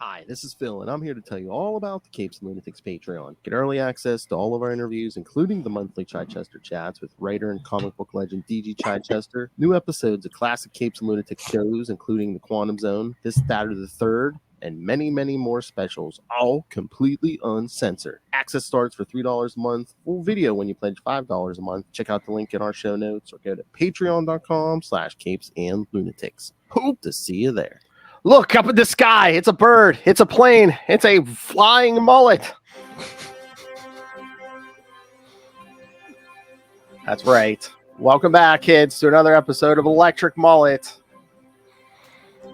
Hi, this is Phil, and I'm here to tell you all about the Capes and Lunatics Patreon. Get early access to all of our interviews, including the monthly Chichester chats with writer and comic book legend DG Chichester, new episodes of classic Capes and Lunatics shows, including The Quantum Zone, This, That, or the Third, and many, many more specials, all completely uncensored. Access starts for $3 a month, full video when you pledge $5 a month. Check out the link in our show notes or go to patreon.com/capesandlunatics. Hope to see you there. Look up at the sky. It's a bird. It's a plane. It's a flying mullet. That's right. Welcome back, kids, to another episode of Electric Mullet.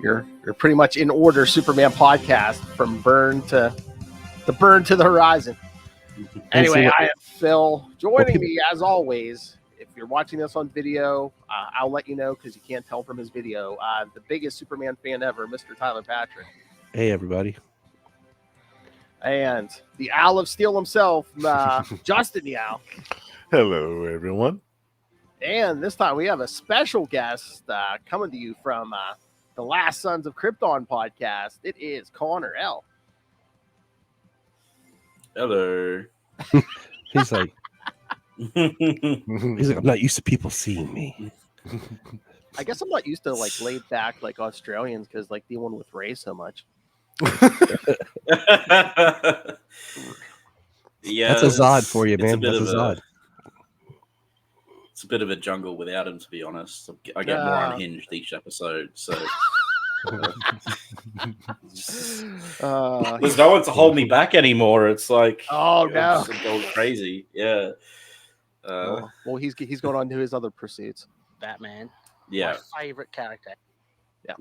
You're pretty much in order Superman podcast from burn to the horizon. Anyway, I am Phil. Joining me as always. If you're watching this on video, I'll let you know because you can't tell from his video. The biggest Superman fan ever, Mr. Tyler Patrick. Hey, everybody. And the Owl of Steel himself, Justin the Owl. Hello, everyone. And this time we have a special guest coming to you from the Last Sons of Krypton podcast. It is Connor L. Hello. He's like, I'm not used to people seeing me. I guess I'm not used to like laid back like Australians because like dealing with race so much. Yeah, that's a Zod for you, man. That's a Zod. It's a bit of a jungle without him, to be honest. I get more unhinged each episode, so there's no one to hold me back anymore. It's like, oh no, I'm going crazy. Yeah. Well, he's going on to his other pursuits. Batman. Yeah. My favorite character. Yeah.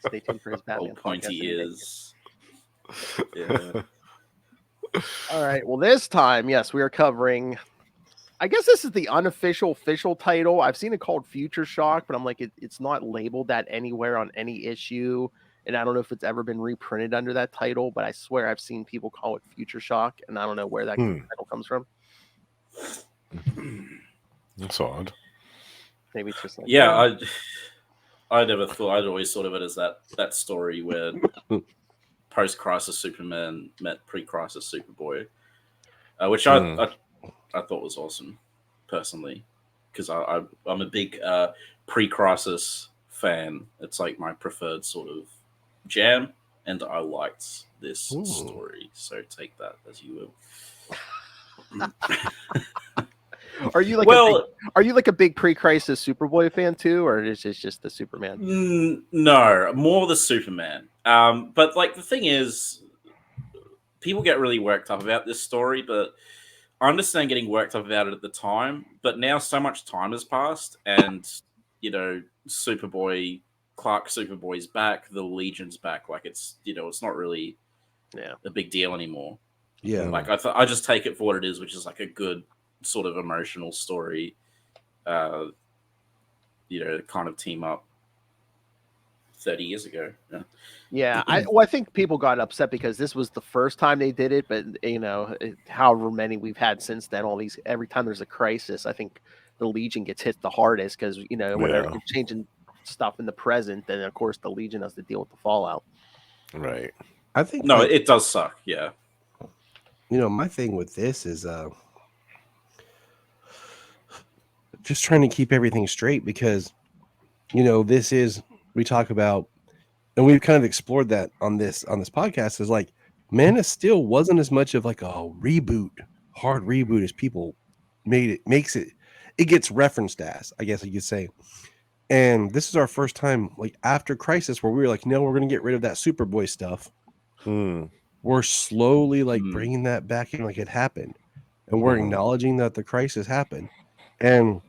Stay tuned for his Batman. Old pointy ears. Yeah. All right. Well, this time, yes, we are covering. I guess this is the unofficial official title. I've seen it called Future Shock, but I'm like, it's not labeled that anywhere on any issue. And I don't know if it's ever been reprinted under that title, but I swear I've seen people call it Future Shock, and I don't know where that title comes from. That's odd. Maybe it's just like I never thought. I'd always thought of it as that story where post-crisis Superman met pre-crisis Superboy, which I thought was awesome, personally, because I'm a big pre-crisis fan. It's like my preferred sort of jam, and I liked this story, so take that as you will. Are you like a big pre-crisis Superboy fan too, or is this just the Superman? No, more the Superman. But like the thing is, people get really worked up about this story, but I understand getting worked up about it at the time. But now so much time has passed, and Clark Superboy's back, the Legion's back. Like it's not really a big deal anymore. Yeah, like I just take it for what it is, which is like a good sort of emotional story. Kind of team up 30 years ago. Yeah, I think people got upset because this was the first time they did it, but however many we've had since then, every time there's a crisis, I think the Legion gets hit the hardest because whenever you're changing stuff in the present, then of course the Legion has to deal with the fallout. Right. I think it does suck. Yeah. My thing with this is just trying to keep everything straight because we talk about, and we've kind of explored that on this podcast, is like Man of Steel wasn't as much of like a hard reboot as people makes it. It gets referenced as, I guess you could say. And this is our first time, like after Crisis, where we were like, no, we're going to get rid of that Superboy stuff. We're slowly like bringing that back in, like it happened, and we're acknowledging that the Crisis happened. And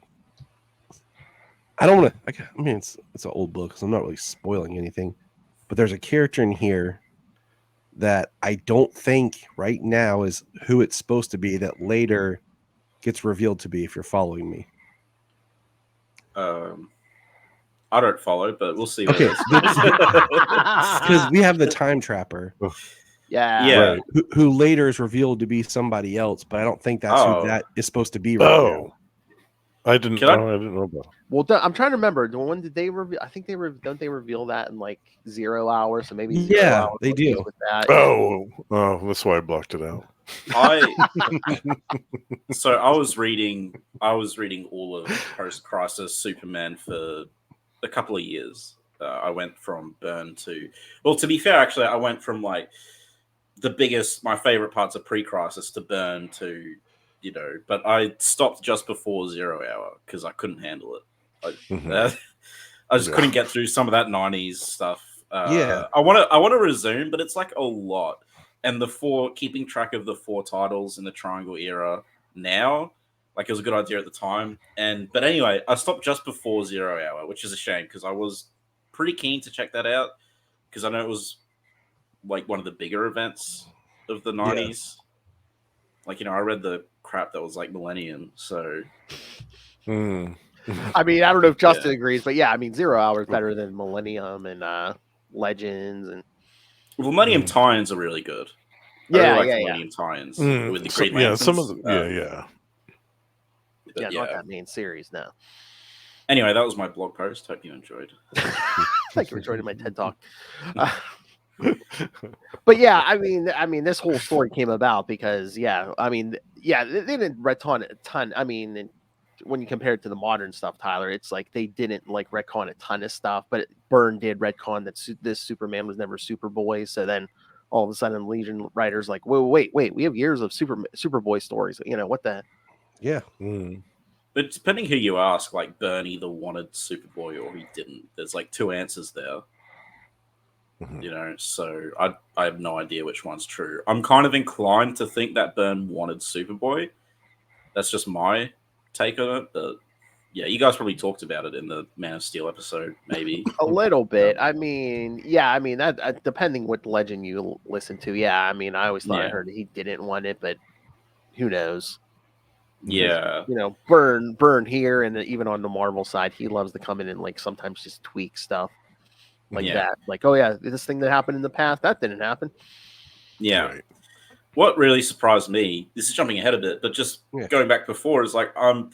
I don't want to. I mean, it's an old book, so I'm not really spoiling anything. But there's a character in here that I don't think right now is who it's supposed to be. That later gets revealed to be. If you're following me. I don't follow, but we'll see. Okay, because we have the Time Trapper. Yeah. Right. Who later is revealed to be somebody else, but I don't think that's who that is supposed to be right now. I didn't Can I- know. I didn't know about. Well, I'm trying to remember. When did they reveal? I think don't they reveal that in like 0 hours? So maybe 0 Yeah, hours. they do. With that. Oh, that's why I blocked it out. So I was reading all of post-crisis Superman for a couple of years. I went from Burn to be fair, actually, I went from like my favorite parts of pre-crisis to Burn to, but I stopped just before 0 Hour because I couldn't handle it. I just couldn't get through some of that 90s stuff. Yeah. I want to resume, but it's like a lot. And keeping track of the 4 titles in the Triangle era now, like it was a good idea at the time. But anyway, I stopped just before 0 Hour, which is a shame because I was pretty keen to check that out because I know it was like one of the bigger events of the 90s. Like, I read the crap that was like Millennium, so I mean, I don't know if Justin agrees, but yeah, I mean, 0 Hour is better than Millennium and Legends and Millennium tie-ins are really good. Yeah, I really like yeah, Millennium tie-ins with the Green yeah, Lanterns. some of the not that main series. No. Anyway, that was my blog post. Hope you enjoyed. Thank you for joining my TED Talk. But yeah, I mean, this whole story came about because they didn't retcon a ton. I mean, when you compare it to the modern stuff, Tyler, it's like they didn't like retcon a ton of stuff, but Byrne did retcon that this Superman was never Superboy. So then all of a sudden, Legion writers like, wait, we have years of Superboy stories. What the? Yeah. But depending who you ask, like Byrne either wanted Superboy or he didn't. There's like 2 answers there. So I have no idea which one's true. I'm kind of inclined to think that Byrne wanted Superboy. That's just my take on it. But yeah, you guys probably talked about it in the Man of Steel episode, maybe. A little bit. I mean, that depending what legend you listen to. Yeah, I mean, I always thought I heard he didn't want it, but who knows? Yeah. Byrne here, and even on the Marvel side, he loves to come in and like sometimes just tweak stuff like that. Like, oh yeah, this thing that happened in the past, that didn't happen. Yeah. Right. What really surprised me, this is jumping ahead a bit, but just going back before, is like how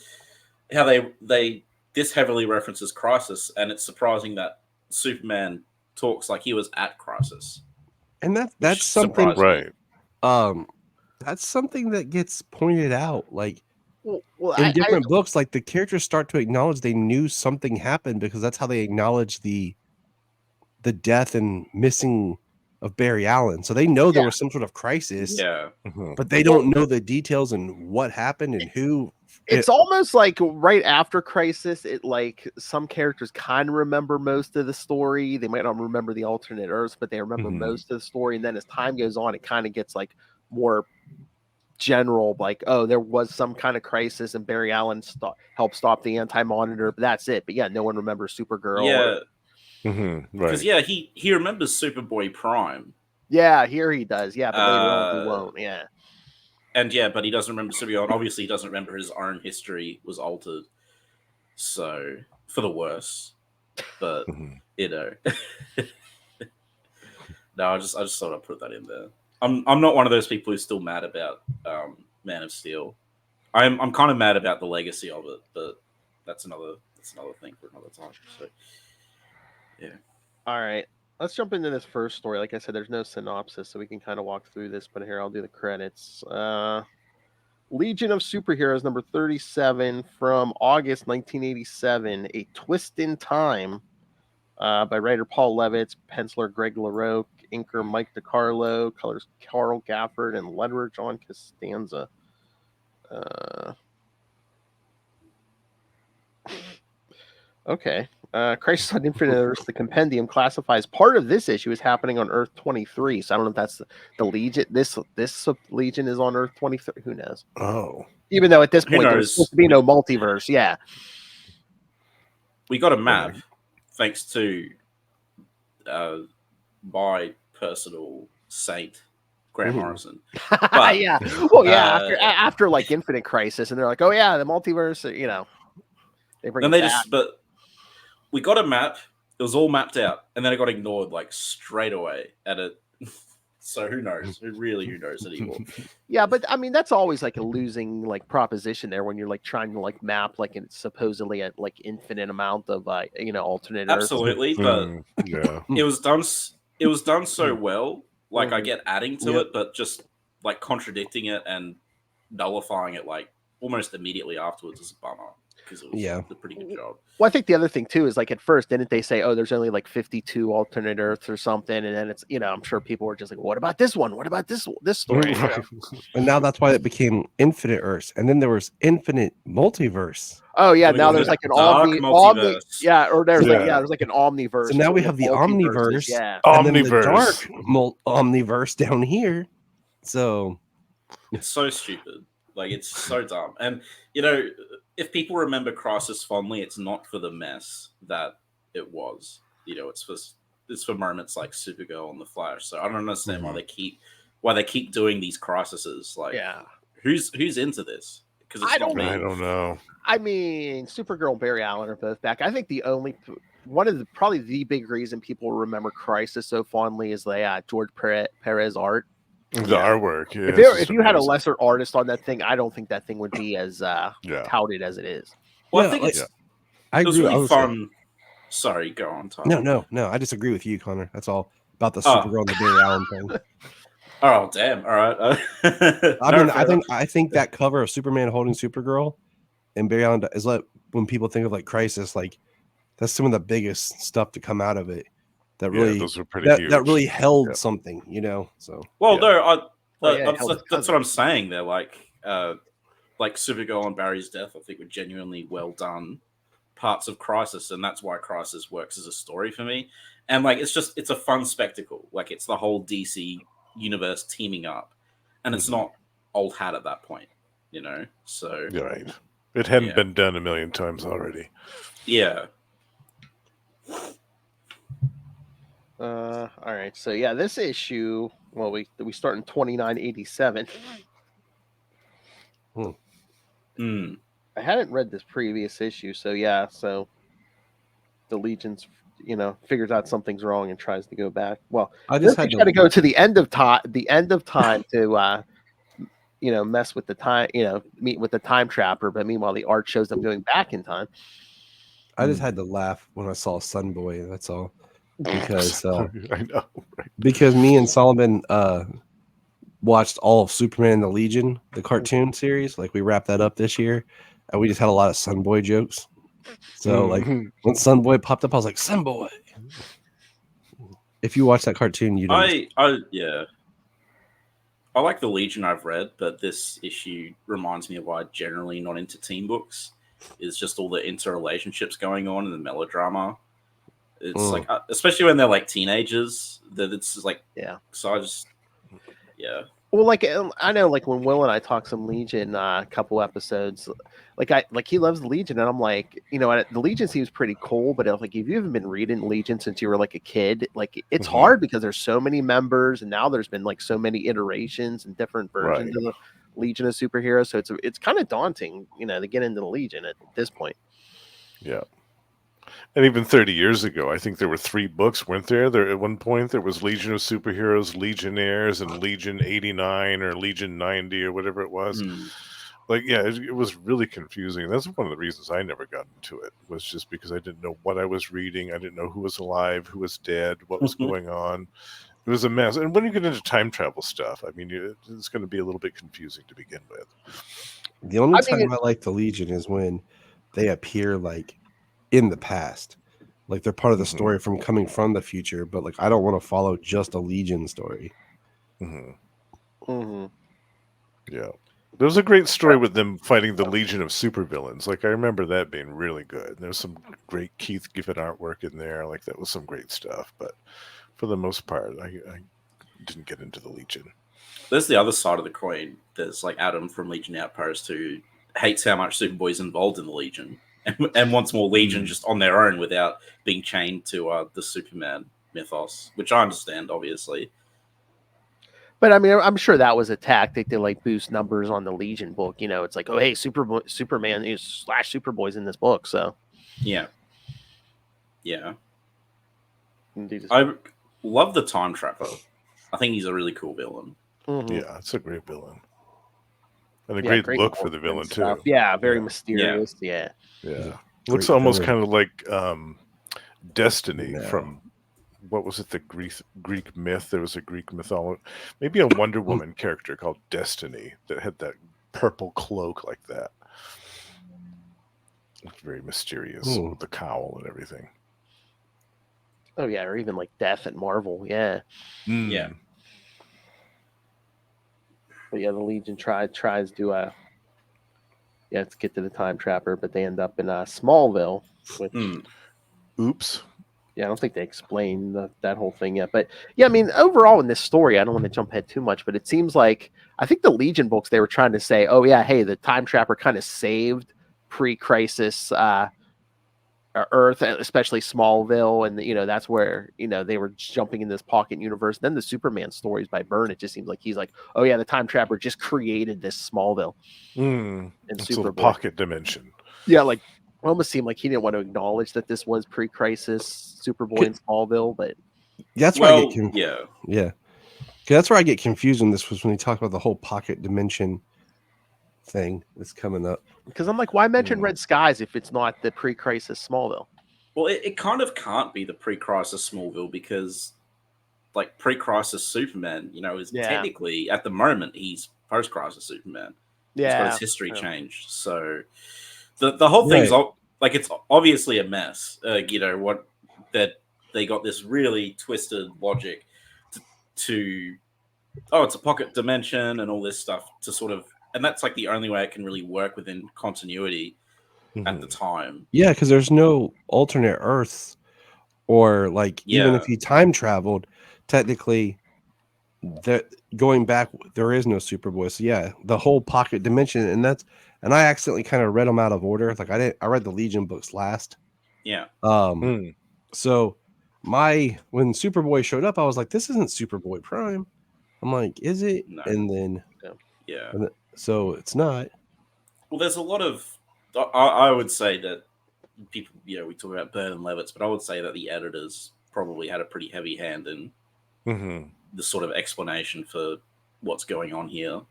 they this heavily references Crisis, and it's surprising that Superman talks like he was at Crisis. And that's something right. That's something that gets pointed out, like well, in different books. Like the characters start to acknowledge they knew something happened because that's how they acknowledge the death and missing of Barry Allen. So they know there was some sort of crisis, but they don't know the details and what happened and who. It's almost like right after Crisis, it like some characters kind of remember most of the story. They might not remember the alternate Earths, but they remember most of the story. And then as time goes on, it kind of gets like more general, like, oh, there was some kind of crisis and Barry Allen helped stop the Anti-Monitor, but that's it. But yeah, no one remembers Supergirl. Yeah. Because he remembers Superboy Prime. Yeah, here he does. Yeah, but later on he won't. Yeah. And but he doesn't remember Supergirl, and obviously he doesn't remember his own history was altered. So for the worse. But no, I just thought I'd put that in there. I'm not one of those people who's still mad about Man of Steel. I'm kind of mad about the legacy of it, but that's another thing for another time. So yeah. All right. Let's jump into this first story. Like I said, there's no synopsis, so we can kind of walk through this, but here I'll do the credits. Legion of Superheroes number 37 from August 1987, A Twist in Time, by writer Paul Levitz, penciler Greg LaRocque, inker Mike DiCarlo, colors Carl Gafford, and letterer John Costanza. Okay. Crisis on Infinite Earths, the Compendium, classifies part of this issue as happening on Earth 23. So I don't know if that's the Legion. This Legion is on Earth 23. Who knows? Oh. Even though at this point there's supposed to be no multiverse. Yeah. We got a map thanks to my personal saint, Grant Morrison. But, yeah. Well, yeah. After like Infinite Crisis, and they're like, oh yeah, the multiverse. They bring. But we got a map. It was all mapped out, and then it got ignored like straight away. And So who knows? Who knows anymore? Yeah, but I mean that's always like a losing like proposition there when you're like trying to like map like it's supposedly a like infinite amount of alternate Earths. Absolutely, but Yeah. it was done. It was done so well. Like I Mhm. get adding to Yep. it, but just like contradicting it and nullifying it like almost immediately afterwards is a bummer because it was a pretty good job. Well, I think the other thing too is like at first, didn't they say, oh, there's only like 52 alternate Earths or something, and then it's I'm sure people were just like, what about this one? What about this story? You know? And now that's why it became infinite Earths, and then there was infinite multiverse. Oh yeah, We now got there's the like an dark multiverse. Yeah, or there's Yeah. there's like an omniverse. So now we with have the multiverses, omniverse, Yeah. and then the Omniverse. dark omniverse down here. So It's so stupid. Like it's so dumb. And you know, if people remember Crisis fondly, it's not for the mess that it was. You know, it's for moments like Supergirl and the Flash. So I don't understand why they keep doing these crises. Like, who's into this? Because it's not me. I don't know. I mean, Supergirl and Barry Allen are both back. I think probably the big reason people remember Crisis so fondly is George Perez art. The artwork. Yeah, If you had a lesser artist on that thing, I don't think that thing would be as touted as it is. Well, I think it was agree. really fun. Sorry, go on, Tom. No. I disagree with you, Connor. That's all about the Supergirl and the Barry Allen thing. Oh damn! All right. I think that cover of Superman holding Supergirl and Barry Allen is when people think of like Crisis, like that's some of the biggest stuff to come out of it. That really, those were pretty huge. That really held something, So that's what I'm saying. They're like Supergirl and Barry's death. I think were genuinely well done parts of Crisis, and that's why Crisis works as a story for me. And like, it's a fun spectacle. Like it's the whole DC universe teaming up, and it's not old hat at that point, So right, it hadn't been done a million times already. Yeah. All right. So this issue. Well, we start in 2987. I hadn't read this previous issue, so so the Legion's figures out something's wrong and tries to go back. Well, I just had to go to the end of time. The end of time to mess with the time. Meet with the time trapper. But meanwhile, the art shows them going back in time. I just had to laugh when I saw Sunboy. That's all. Because I know, right? Because me and Solomon watched all of Superman and the Legion, the cartoon series. Like we wrapped that up this year, and we just had a lot of Sunboy jokes. So like when Sunboy popped up, I was like, Sunboy. If you watch that cartoon, you don't. I like the Legion I've read, but this issue reminds me of why I'm generally not into teen books. It's just all the interrelationships going on and the melodrama. It's like, especially when they're like teenagers, that it's just like, So I just, Well, like I know, like when Will and I talked some Legion a couple episodes, like he loves the Legion, and I'm like, the Legion seems pretty cool, but if you haven't been reading Legion since you were like a kid, like it's hard because there's so many members, and now there's been like so many iterations and different versions of the Legion of superheroes, so it's kind of daunting, to get into the Legion at this point. Yeah. And even 30 years ago, I think there were 3 books, weren't there? There at one point there was Legion of Superheroes, Legionnaires, and Legion 89 or Legion 90 or whatever it was. Like, it was really confusing. That's one of the reasons I never got into it, was just because I didn't know what I was reading. I didn't know who was alive, who was dead, what was going on. It was a mess. And when you get into time travel stuff, I mean, it's going to be a little bit confusing to begin with. The only time I like the Legion is when they appear like in the past, like they're part of the story from coming from the future, but like I don't want to follow just a Legion story. Yeah, there was a great story with them fighting the Legion of supervillains. Like I remember that being really good. There's some great Keith Giffen artwork in there. Like that was some great stuff. But for the most part, I didn't get into the Legion. There's the other side of the coin. There's like Adam from Legion Outpost who hates how much Superboy's involved in the Legion. And wants more Legion just on their own without being chained to the Superman mythos, which I understand, obviously. But I mean, I'm sure that was a tactic to like boost numbers on the Legion book. It's like, oh hey, Superman is / Superboy's in this book, so yeah. I love the time trapper. I think he's a really cool villain. Mhm. Yeah, it's a great villain. And a Yeah, great look for look the and villain, stuff. too. Yeah, very Yeah. mysterious. Yeah. Yeah. a Looks great almost villain. kind of like Destiny No. from, what was it, the Greek myth? There was a Greek mythology. Maybe a Wonder Woman character called Destiny that had that purple cloak like that. It's very mysterious with the cowl and everything. Oh yeah, or even like Death at Marvel. Yeah. Yeah. But yeah, the Legion tries to let's get to the Time Trapper, but they end up in Smallville, which Oops. yeah, I don't think they explained that whole thing yet. But yeah, I mean, overall in this story, I don't want to jump ahead too much, but it seems like I think the Legion books they were trying to say, oh yeah, hey, the Time Trapper kind of saved pre-crisis Earth, especially Smallville, and that's where they were jumping in this pocket universe. Then the Superman stories by Byrne, it just seems like he's like, oh yeah, the Time Trapper just created this Smallville and It's a Superboy. pocket dimension. Yeah, like it almost seemed like he didn't want to acknowledge that this was pre-crisis Superboy and Smallville, but That's where I Well, get yeah. yeah. 'Cause that's where I get confused when this was when he talked about the whole pocket dimension thing that's coming up. because I'm like, why mention Red Skies if it's not the pre-crisis Smallville? Well, it kind of can't be the pre-crisis Smallville because, like, pre-crisis Superman, is technically at the moment he's post-crisis Superman. He's got his history changed, so the whole thing's like it's obviously a mess. What that they got this really twisted logic to it's a pocket dimension and all this stuff to sort of, and that's like the only way it can really work within continuity at the time. Yeah, because there's no alternate Earths, or like even if he time traveled, technically, going back, there is no Superboy. So yeah, the whole pocket dimension, and I accidentally kind of read them out of order. Like I read the Legion books last. Yeah. So when Superboy showed up, I was like, this isn't Superboy Prime. I'm like, is it? No. And then yeah. So it's not. Well, there's a lot of. I would say that people, we talk about Byrne and Levitz, but I would say that the editors probably had a pretty heavy hand in the sort of explanation for what's going on here.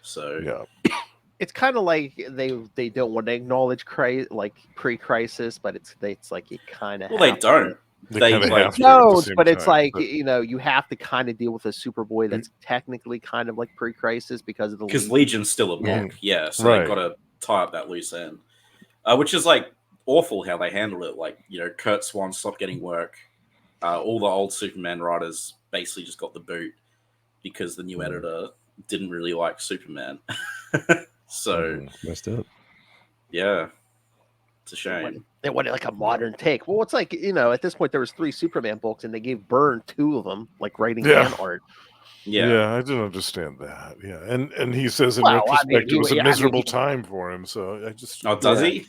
So it's kind of like they don't want to acknowledge like pre-crisis, but it's like you kind of they don't. They like don't, but it's like you have to kind of deal with a Superboy that's technically kind of like pre-crisis because of the Legion's still a book, so they've got to tie up that loose end, which is like awful how they handle it. Like Kurt Swan stopped getting work. All the old Superman writers basically just got the boot because the new editor didn't really like Superman. So messed up. Yeah, it's a shame. They wanted like a modern take. Well, it's like at this point there was 3 Superman books and they gave Byrne 2 of them, like writing and art. Yeah, I didn't understand that. Yeah, and he says in retrospect it was a miserable time for him. So I just does he?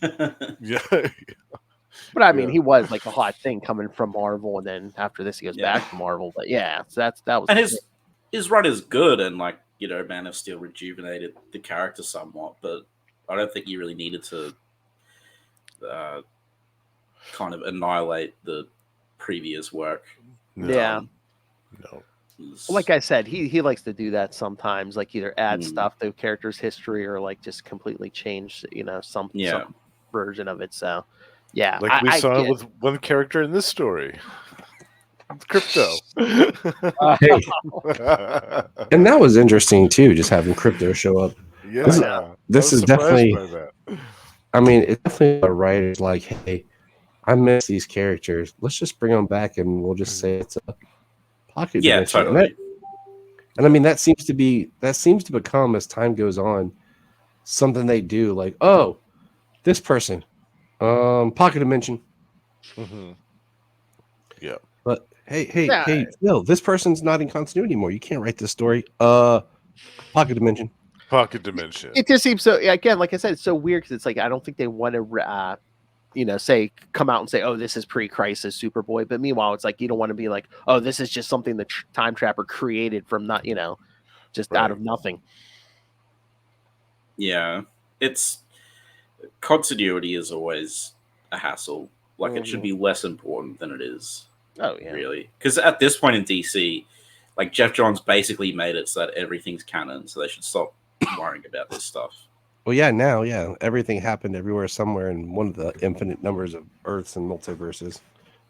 Yeah. But I mean, he was like a hot thing coming from Marvel, and then after this he goes back to Marvel. But yeah, so that was. And his run is good, and like Man of Steel rejuvenated the character somewhat, but I don't think you really needed to kind of annihilate the previous work. No. Like I said, he likes to do that sometimes, like either add stuff to a character's history or like just completely change, some version of it. So, yeah, like we saw with one character in this story, Crypto. And that was interesting too, just having Crypto show up. Yeah, this is definitely. I mean, it's definitely a writer's like, hey, I miss these characters. Let's just bring them back, and we'll just say it's a pocket dimension. Totally. And I mean, that seems to become, as time goes on, something they do. Like, oh, this person, pocket dimension. Yeah. But hey, Phil, this person's not in continuity anymore. You can't write this story. Pocket dimension. Pocket dimension. It just seems so. Again, like I said, it's so weird because it's like I don't think they want to, come out and say, "Oh, this is pre-crisis Superboy." But meanwhile, it's like you don't want to be like, "Oh, this is just something the Time Trapper created from not, just out of nothing." Yeah, it's continuity is always a hassle. Like it should be less important than it is. Oh yeah, really, because at this point in DC, like Jeff Johns basically made it so that everything's canon, so they should stop worrying about this stuff. Well, yeah, everything happened everywhere, somewhere in one of the infinite numbers of Earths and multiverses.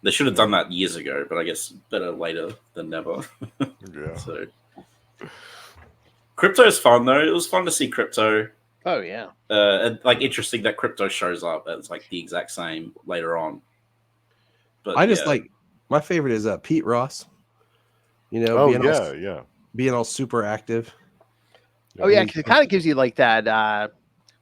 They should have done that years ago, but I guess better later than never. Yeah. So, Crypto's fun though. It was fun to see Crypto. Oh yeah. And like interesting that Crypto shows up as like the exact same later on. But I just like my favorite is Pete Ross. You know, being all super active. Oh yeah, because it kind of gives you like that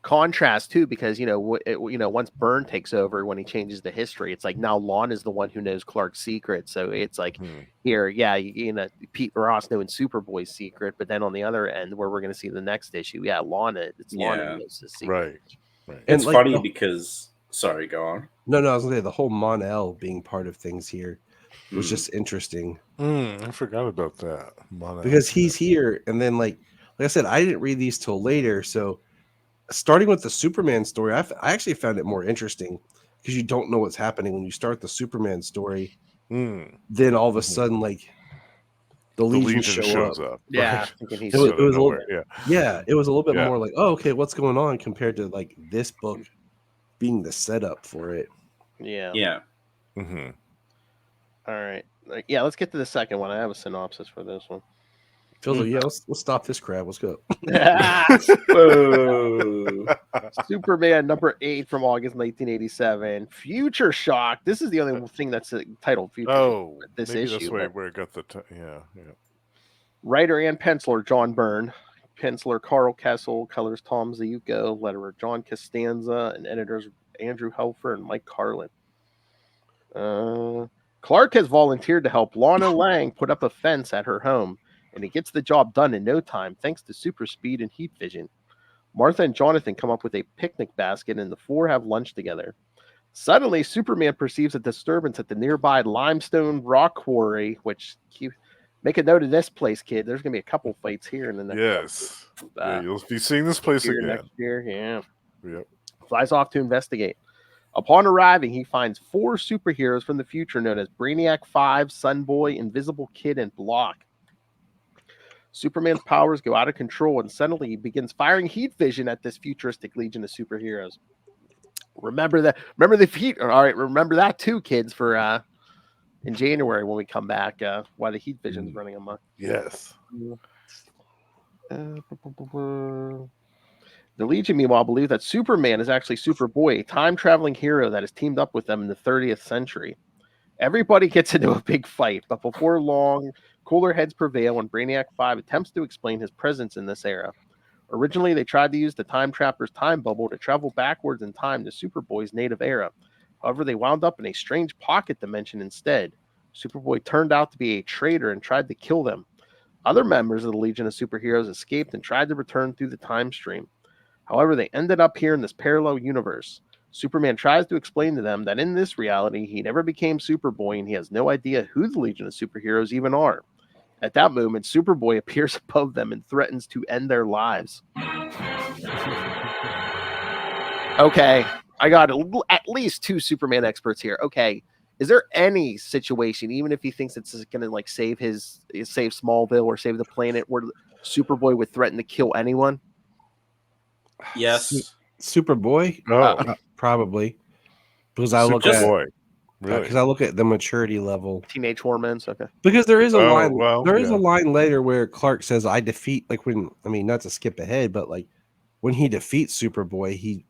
contrast too, because once Byrne takes over, when he changes the history, it's like now Lon is the one who knows Clark's secret. So it's like here, Pete Ross knowing Superboy's secret, but then on the other end, where we're going to see the next issue, Lon who knows his secret. Right. It's funny because sorry, go on. No, I was gonna say the whole Mon-El being part of things here was just interesting. I forgot about that. Because he's here, and then like I said, I didn't read these till later, so starting with the Superman story, I actually found it more interesting because you don't know what's happening when you start the Superman story. Then all of a sudden, like the Legion shows up. Yeah, it was a little, it was a little bit more like, oh, okay, what's going on compared to like this book being the setup for it. Yeah. Mm-hmm. All right. Yeah, let's get to the second one. I have a synopsis for this one. Feels like, let's stop this crap. Let's go. Superman number 8 from August 1987. Future Shock. This is the only thing that's titled Future Shock. This issue. That's where it got the Writer and penciler John Byrne. Penciler Carl Kessel. Colors Tom Zayuko. Letterer John Costanza. And editors Andrew Helfer and Mike Carlin. Clark has volunteered to help Lana Lang put up a fence at her home, and he gets the job done in no time thanks to super speed and heat vision. Martha and Jonathan come up with a picnic basket, and the four have lunch together. Suddenly, Superman perceives a disturbance at the nearby limestone rock quarry, which make a note of this place, kid. There's going to be a couple fights here in the next you'll be seeing this place again. Next year, Yep. Flies off to investigate. Upon arriving, he finds 4 superheroes from the future known as Brainiac 5, Sunboy, Invisible Kid, and Block. Superman's powers go out of control, and suddenly he begins firing heat vision at this futuristic legion of superheroes. Remember that? Remember the heat? All right, remember that too, kids. For in January when we come back, why the heat vision's running amok. Yes. The Legion, meanwhile, believe that Superman is actually Superboy, a time-traveling hero that has teamed up with them in the 30th century. Everybody gets into a big fight, but before long, cooler heads prevail when Brainiac 5 attempts to explain his presence in this era. Originally, they tried to use the Time Trapper's time bubble to travel backwards in time to Superboy's native era. However, they wound up in a strange pocket dimension instead. Superboy turned out to be a traitor and tried to kill them. Other members of the Legion of Superheroes escaped and tried to return through the time stream. However, they ended up here in this parallel universe. Superman tries to explain to them that in this reality, he never became Superboy and he has no idea who the Legion of Superheroes even are. At that moment, Superboy appears above them and threatens to end their lives. Okay, I got at least 2 Superman experts here. Okay, is there any situation, even if he thinks it's going to like save Smallville or save the planet, where Superboy would threaten to kill anyone? Yes. Superboy? Probably. Because I look at the maturity level. Teenage hormones, okay. Because there is a line. Is a line later where Clark says, "I defeat." Like not to skip ahead, but like when he defeats Superboy, he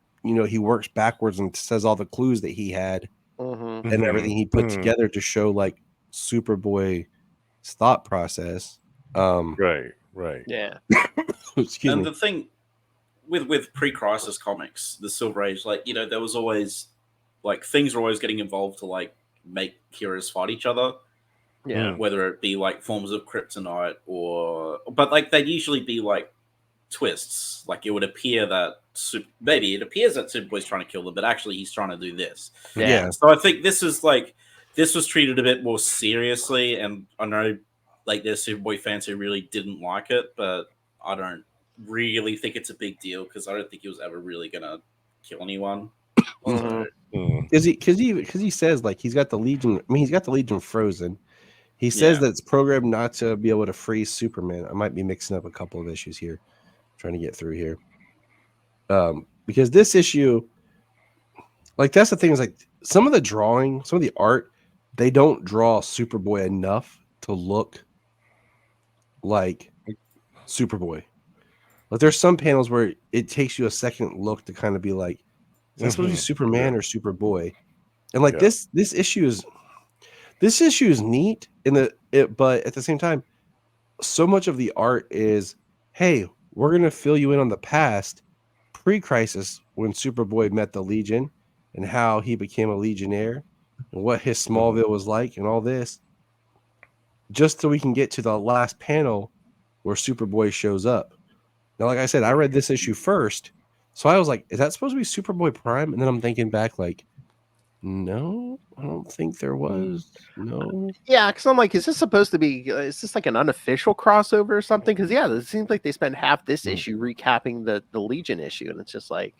works backwards and says all the clues that he had and everything he put together to show like Superboy's thought process. Right. Yeah. Excuse me. The thing with pre-crisis comics, the Silver Age, like, there was always like things were always getting involved to like make heroes fight each other. Yeah. Whether it be like forms of kryptonite but like they'd usually be like twists. Like it would appear that maybe it appears that Superboy's trying to kill them, but actually he's trying to do this. Yeah. So I think this was treated a bit more seriously, and I know like there's Superboy fans who really didn't like it, but I don't really think it's a big deal because I don't think he was ever really gonna kill anyone. Because he says like he's got the Legion. I mean, he's got the Legion frozen. He says Yeah. that it's programmed not to be able to freeze Superman. I might be mixing up a couple of issues here, trying to get through here. Because this issue, like that's the thing is like some of the drawing, some of the art, they don't draw Superboy enough to look like Superboy. Like there's some panels where it takes you a second look to kind of be like, is that supposed to be Superman or Superboy? And like this issue is neat but at the same time, so much of the art is, hey, we're gonna fill you in on the past, pre-crisis, when Superboy met the Legion and how he became a Legionnaire and what his Smallville was like and all this, just so we can get to the last panel where Superboy shows up. Now, like I said, I read this issue first, so I was like, is that supposed to be Superboy Prime? And then I'm thinking back like, no, I don't think there was. No. Yeah, because I'm like, is this supposed to be? Is this like an unofficial crossover or something? Because yeah, it seems like they spend half this issue recapping the Legion issue, and it's just like,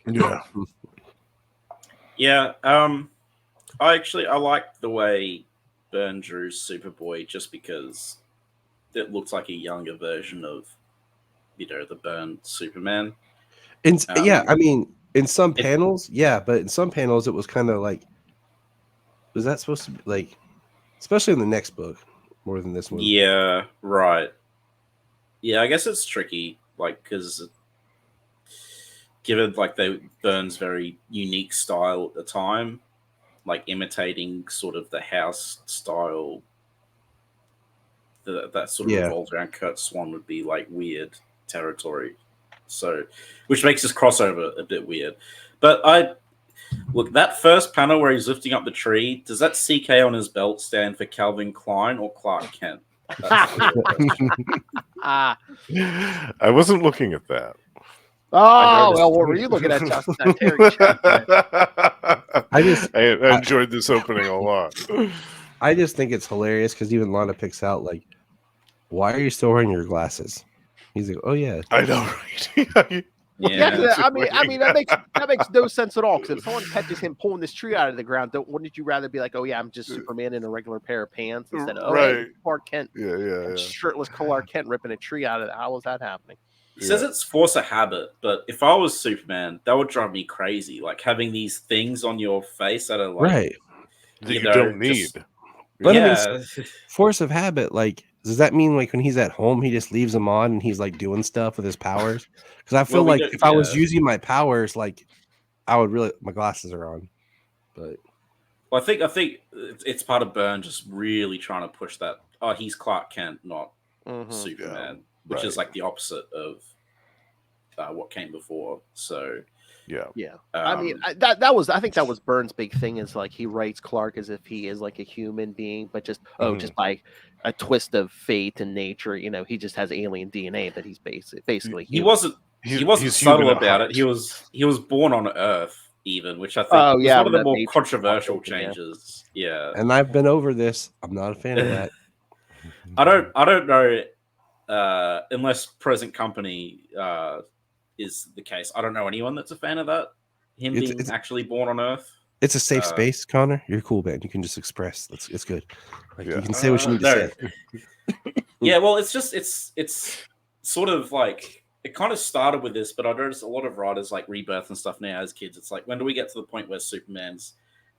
Yeah. I like the way Byrne drew Superboy just because it looks like a younger version of, the Byrne Superman. And I mean, in some panels, but in some panels it was kind of like, was that supposed to be like, especially in the next book, more than this one? Yeah, right. Yeah, I guess it's tricky, like, because given like Byrne's very unique style at the time, like imitating sort of the house style that sort of revolves around Kurt Swan would be like weird territory. So, which makes this crossover a bit weird. But look, that first panel where he's lifting up the tree, does that CK on his belt stand for Calvin Klein or Clark Kent? I wasn't looking at that. Oh, well, what were you looking at, Justin? I enjoyed this opening a lot. I just think it's hilarious because even Lana picks out, like, why are you still wearing your glasses? He's like, oh, yeah. I know, right? Yeah, I mean that makes no sense at all. Because if someone catches him pulling this tree out of the ground, wouldn't you rather be like, oh yeah, I'm just Superman in a regular pair of pants instead of hey, Clark Kent, shirtless Clark Kent ripping a tree out of it? How was that happening? He says it's force of habit, but if I was Superman, that would drive me crazy. Like having these things on your face that are like that you don't need. But I mean, force of habit, like, does that mean like when he's at home, he just leaves them on and he's like doing stuff with his powers? Because I feel like if I was using my powers, like, I would really, my glasses are on. But I think it's part of Byrne just really trying to push that. Oh, he's Clark Kent, not Superman, which is like the opposite of what came before. So yeah. I mean, I think that was Byrne's big thing is like he writes Clark as if he is like a human being, but just by a twist of fate and nature, he just has alien DNA, but he's basically human. He wasn't subtle about it. He was born on Earth, even, which I think was one of the more controversial changes. Yeah, and I've been over this. I'm not a fan of that. I don't know unless present company is the case. I don't know anyone that's a fan of that. Him being actually born on Earth. It's a safe space, Connor. You're cool, man. You can just express. It's good. Like, you can say what you need to say. Yeah, well, it's sort of like it kind of started with this, but I noticed a lot of writers like Rebirth and stuff now as kids. It's like, when do we get to the point where Superman's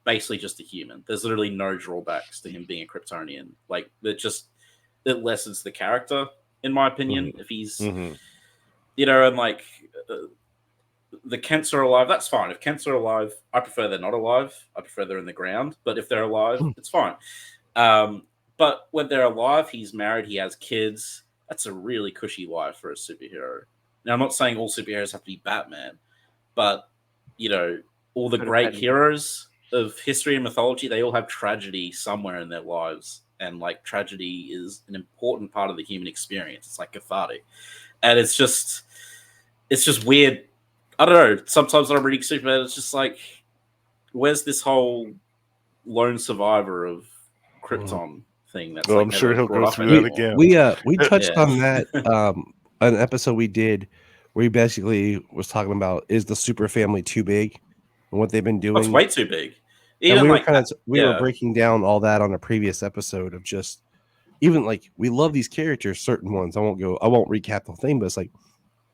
basically just a human? There's literally no drawbacks to him being a Kryptonian. Like, it lessens the character, in my opinion. If he's, and like the Kents are alive, that's fine. If Kents are alive, I prefer they're not alive. I prefer they're in the ground. But if they're alive, it's fine. But when they're alive, he's married, he has kids. That's a really cushy life for a superhero. Now, I'm not saying all superheroes have to be Batman, but, all the great heroes of history and mythology, they all have tragedy somewhere in their lives. And, like, tragedy is an important part of the human experience. It's, like, cathartic. And it's just weird. I don't know. Sometimes when I'm reading Superman, it's just like, where's this whole lone survivor of Krypton thing? That's I'm sure he'll go through that again. We touched on that an episode we did where he basically was talking about, is the super family too big and what they've been doing. It's way too big. And we were breaking down all that on a previous episode of just even like we love these characters, certain ones. I won't recap the whole thing, but it's like,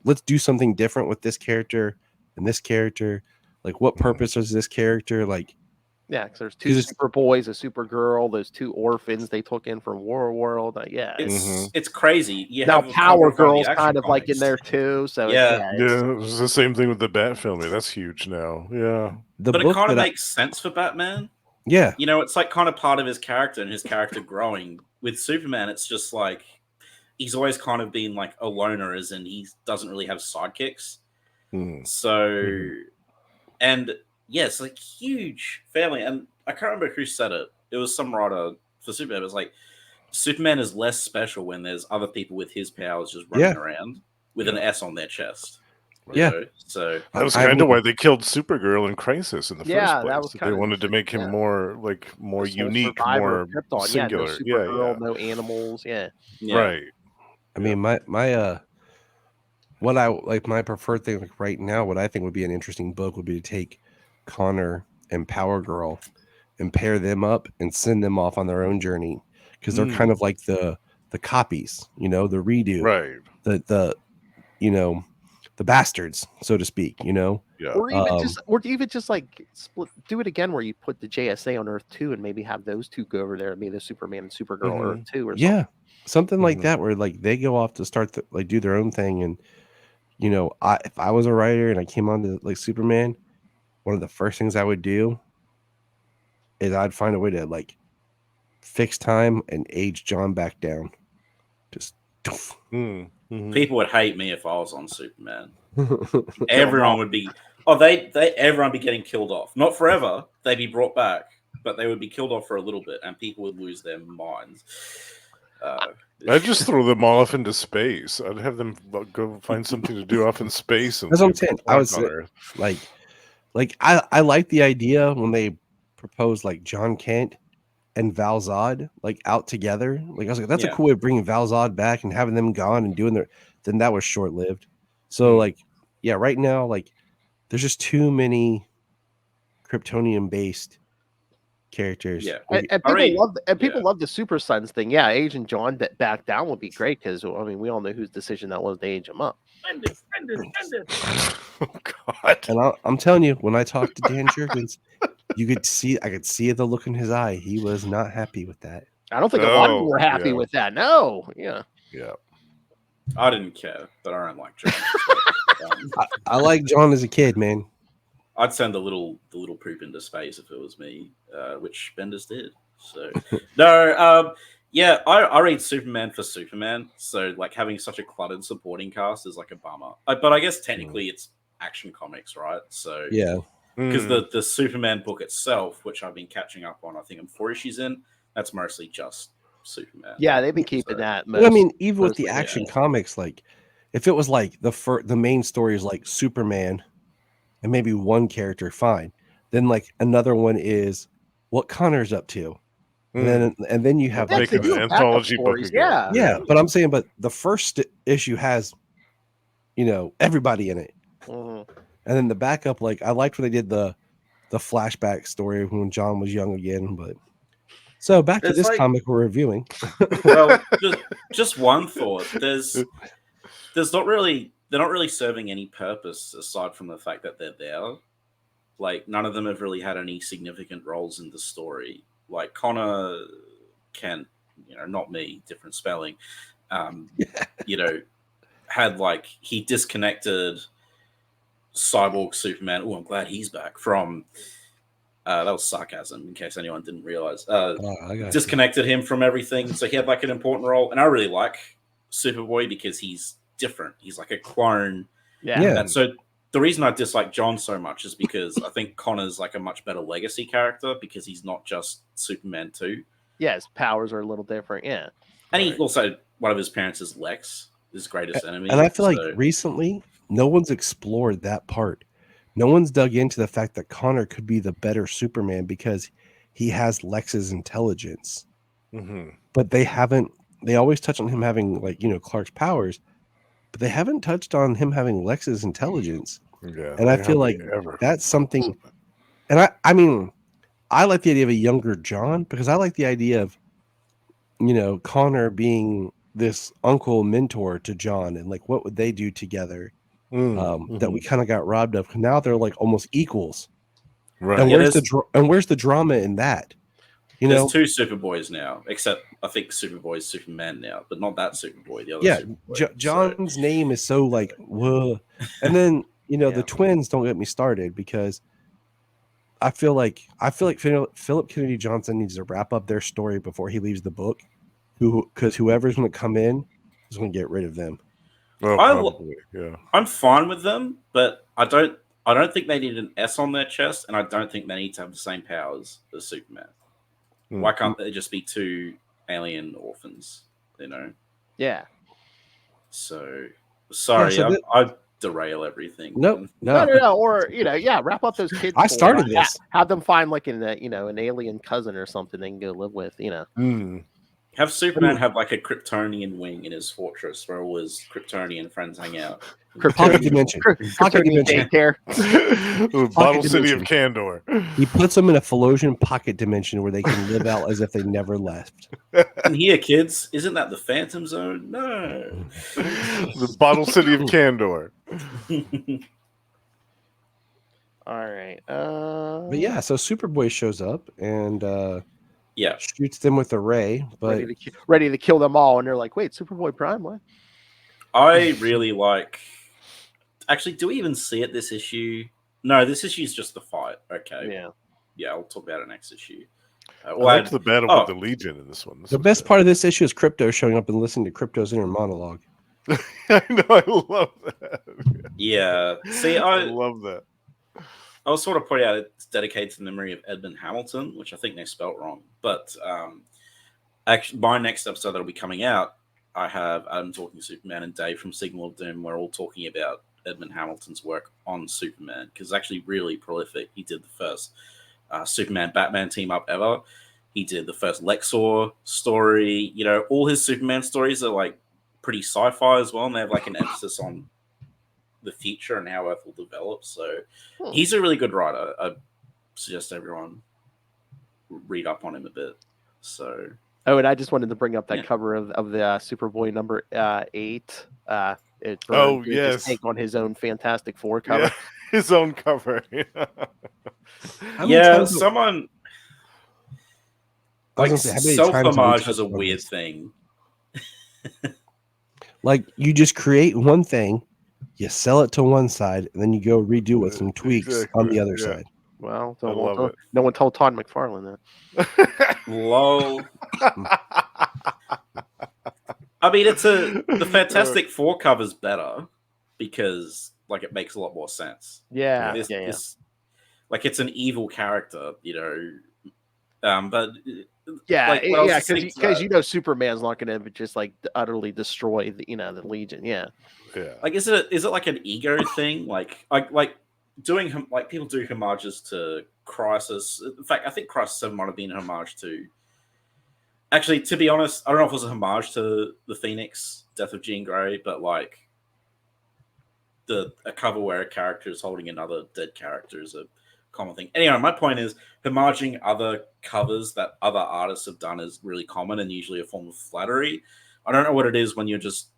let's do something different with this character and this character. Like, what purpose is this character? Like, Yeah, because there's two Superboys, a Supergirl, those two orphans they took in from War World. Yeah, it's crazy. You now have Power Girl's the kind of like comics in there too. So Yeah. It's the same thing with the Bat family. That's huge now. Yeah, but it kind of makes sense for Batman. Yeah, you know, it's like kind of part of his character and his character growing. With Superman, it's just like he's always kind of been like a loner, as in he doesn't really have sidekicks. So, and yes, like huge family. And I can't remember who said it. It was some writer for Superman. It was like Superman is less special when there's other people with his powers just running around with an S on their chest. Yeah. know? So that was kind of why they killed Supergirl in Crisis in the first place. That was They wanted to make him more unique, more singular. No Supergirl, no animals. Right. I mean, my what I like, my preferred thing like right now, what I think would be an interesting book would be to take Connor and Power Girl and pair them up and send them off on their own journey, because they're kind of like the copies, the redo, right? The the bastards, so to speak, Yeah. Or even just like do it again where you put the JSA on Earth 2 and maybe have those two go over there and be the Superman and Supergirl Earth 2 or something. Something like that, where like they go off to start do their own thing. And if I was a writer and I came on to like Superman, one of the first things I would do is I'd find a way to like fix time and age John back down. Just people would hate me if I was on Superman. Everyone would be everyone would be getting killed off. Not forever, they'd be brought back, but they would be killed off for a little bit and people would lose their minds. I'd just throw them all off into space. I'd have them go find something to do off in space. And that's what I'm saying. I was like I like the idea when they proposed like John Kent and Val Zod like out together. Like I was like, that's a cool way of bringing Val Zod back and having them gone and doing then that was short lived. So right now, like there's just too many Kryptonian based characters. Yeah, and people love the Super Sons thing. Yeah, aging John back down would be great because I mean we all know whose decision that was to age him up. Oh God! And I'm telling you, when I talked to Dan Jurgens, I could see the look in his eye. He was not happy with that. I don't think a lot of them were happy with that. No, yeah. I didn't care, but I don't like John. I like John as a kid, man. I'd send the little poop into space if it was me, which Bendis did. So no, I read Superman for Superman. So like having such a cluttered supporting cast is like a bummer. But I guess technically it's Action Comics, right? So because the Superman book itself, which I've been catching up on, I think I'm 4 issues in. That's mostly just Superman. Yeah, they've been keeping that. I mean, even with the Action Comics, like if it was like the main story is like Superman and maybe one character, fine. Then like another one is what Connor's up to, and then you have like an anthology book again. Yeah. But I'm saying, the first issue has everybody in it, and then the backup, like I liked when they did the flashback story when John was young again. But so back to this comic we're reviewing. Well, just one thought. There's not really. They're not really serving any purpose aside from the fact that they're there. Like, none of them have really had any significant roles in the story. Like, Connor Kent, not me, different spelling, had, like, he disconnected Cyborg Superman. Oh, I'm glad he's back from... that was sarcasm, in case anyone didn't realize. Disconnected him from everything, so he had, like, an important role. And I really like Superboy because he's different. He's like a clone. And so the reason I dislike John so much is because I think Connor's like a much better legacy character because he's not just Superman 2. Yeah, his powers are a little different. Yeah. And he also, one of his parents is Lex, his greatest enemy. And I feel like recently, no one's explored that part. No one's dug into the fact that Connor could be the better Superman because he has Lex's intelligence. But they always touch on him having like, Clark's powers, but they haven't touched on him having Lex's intelligence. Yeah, and I feel like that's something. And I mean, I like the idea of a younger John because I like the idea of Connor being this uncle mentor to John, and like what would they do together that we kind of got robbed of. Now they're like almost equals. Right. And Yeah, where's the drama in that? There's two Superboys now, except I think Superboy's Superman now, but not that Superboy. The other Superboy. John's name is so like whoa. And then the twins, don't get me started, because I feel like Philip Kennedy Johnson needs to wrap up their story before he leaves the book. Because whoever's going to come in is going to get rid of them. Oh, probably, yeah. I'm fine with them, but I don't think they need an S on their chest, and I don't think they need to have the same powers as Superman. Why can't they just be two alien orphans? Yeah. So sorry, I derail everything. No. Or wrap up those kids. I started this. Have them find like an alien cousin or something they can go live with. Have Superman have like a Kryptonian wing in his fortress where all his Kryptonian friends hang out. Pocket dimension. Pocket dimension. Bottle City of Candor. He puts them in a Philosian pocket dimension where they can live out as if they never left. And here, kids, isn't that the Phantom Zone? No. The Bottle City of Candor. All right. But yeah, so Superboy shows up and shoots them with a ray, but ready to kill them all, and they're like, "Wait, Superboy Prime? What?" I really like. Actually, do we even see it this issue? No, this issue is just the fight. Okay. Yeah. I'll talk about it next issue. I liked the battle with the Legion in this one. The best part of this issue is Crypto showing up and listening to Crypto's inner monologue. I know, I love that. Yeah. See, I love that. I was sort of pointing out it's dedicated to the memory of Edmund Hamilton, which I think they spelt wrong. But actually, my next episode that'll be coming out, I have Adam talking Superman and Dave from Signal of Doom. We're all talking about Edmund Hamilton's work on Superman, because it's actually really prolific. He did the first Superman-Batman team-up ever. He did the first Lexor story. All his Superman stories are like pretty sci-fi as well, and they have like an emphasis on the future and how Earth will develop. So he's a really good writer. I suggest everyone read up on him a bit. So and I just wanted to bring up that cover of the Superboy number 8. Yes, take on his own Fantastic Four cover. His own cover. Someone like self-homage is a weird thing. Like you just create one thing, you sell it to one side, and then you go redo with some tweaks on the other side. Well, no one told Todd McFarlane that. Lol. I mean, the Fantastic Four cover's better because like it makes a lot more sense. Yeah. Like it's an evil character, but because Superman's not going to just like utterly destroy the Legion. Yeah. Like is it like an ego thing? Like doing like people do homages to Crisis. In fact, I think Crisis 7 might have been a homage to. Actually, to be honest, I don't know if it was a homage to the Phoenix Death of Jean Grey, but like a cover where a character is holding another dead character is a common thing. Anyway, my point is homaging other covers that other artists have done is really common and usually a form of flattery. I don't know what it is when you're just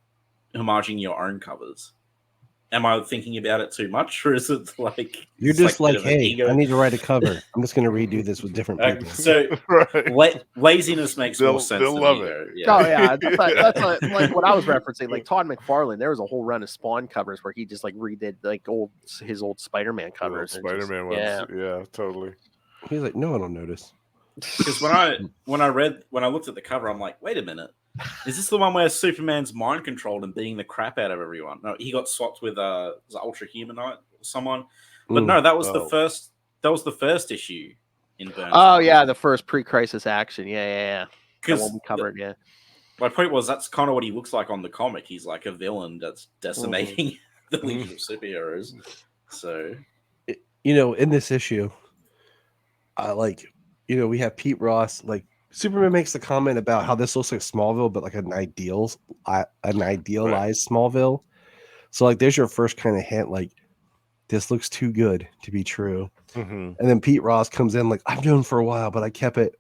homaging your own covers. Am I thinking about it too much, or is it like you're just like hey, I need to write a cover. I'm just going to redo this with different people. So laziness makes more sense. They'll love it. Yeah. Oh yeah, that's like what I was referencing. Like Todd McFarlane, there was a whole run of Spawn covers where he just like redid like his old Spider-Man covers. Spider-Man ones, yeah, totally. He's like, no one will notice. Because when I looked at the cover, I'm like, wait a minute. Is this the one where Superman's mind controlled and beating the crap out of everyone? No, he got swapped with Ultra Humanite or someone. But no, that was the first. That was the first issue in Burns. Oh yeah, the first pre-crisis action. Yeah. Because we covered. Yeah. My point was that's kind of what he looks like on the comic. He's like a villain that's decimating the Legion of Superheroes. So, in this issue, we have Pete Ross like. Superman makes the comment about how this looks like Smallville, but like an idealized Smallville. So like, there's your first kind of hint, like this looks too good to be true. Mm-hmm. And then Pete Ross comes in like, I've known for a while, but I kept it.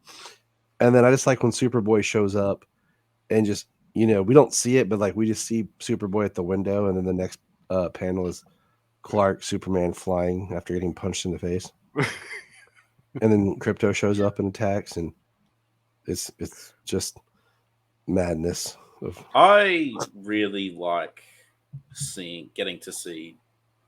And then I just like when Superboy shows up and just we don't see it, but like we just see Superboy at the window, and then the next panel is Clark Superman flying after getting punched in the face, and then Crypto shows up and attacks, and it's just madness. I really like getting to see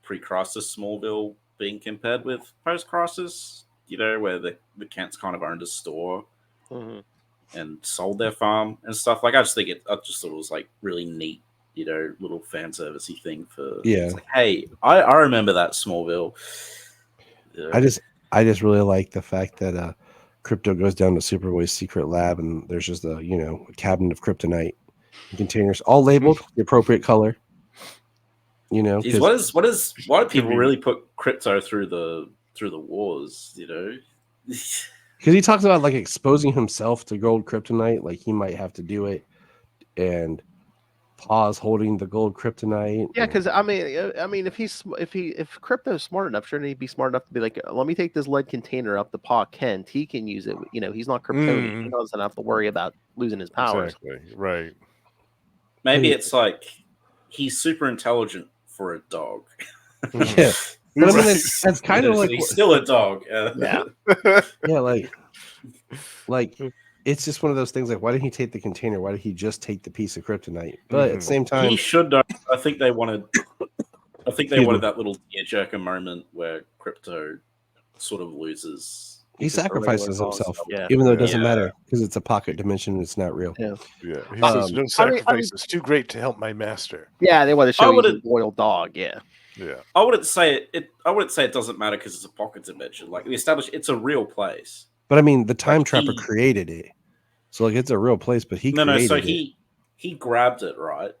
pre-crisis Smallville being compared with post-crisis, where the Kents kind of owned a store and sold their farm and stuff. Like, I just thought it was like really neat, little fan servicey thing for. Yeah. It's like, hey, I remember that Smallville. I just really like the fact that Crypto goes down to Superboy's secret lab, and there's just a cabinet of kryptonite containers, all labeled the appropriate color. Jeez, why do people really put Crypto through the wars? Because he talks about like exposing himself to gold kryptonite, like he might have to do it, and pause holding the gold kryptonite. Yeah, because I mean, if Crypto's smart enough, shouldn't he be smart enough to be like, let me take this lead container up to Pa Kent. He can use it. He's not Kryptonian. He doesn't have to worry about losing his powers. Exactly. Right. Maybe it's like he's super intelligent for a dog. Yeah. But I mean, that's kind of like he's still a dog. Yeah. Yeah, like it's just one of those things. Like, why didn't he take the container? Why did he just take the piece of kryptonite? But at the same time, he should know. I think they wanted that little tearjerker moment where Crypto sort of loses. He sacrifices himself, yeah. even though it doesn't matter because it's a pocket dimension and it's not real. Yeah. Yeah. He says, no sacrifice is too great to help my master. Yeah, they want to show he's a loyal dog. Yeah. Yeah. I wouldn't say it doesn't matter because it's a pocket dimension. Like, we established it's a real place. But I mean, the Time Trapper created it, so like it's a real place. But he he grabbed it, right,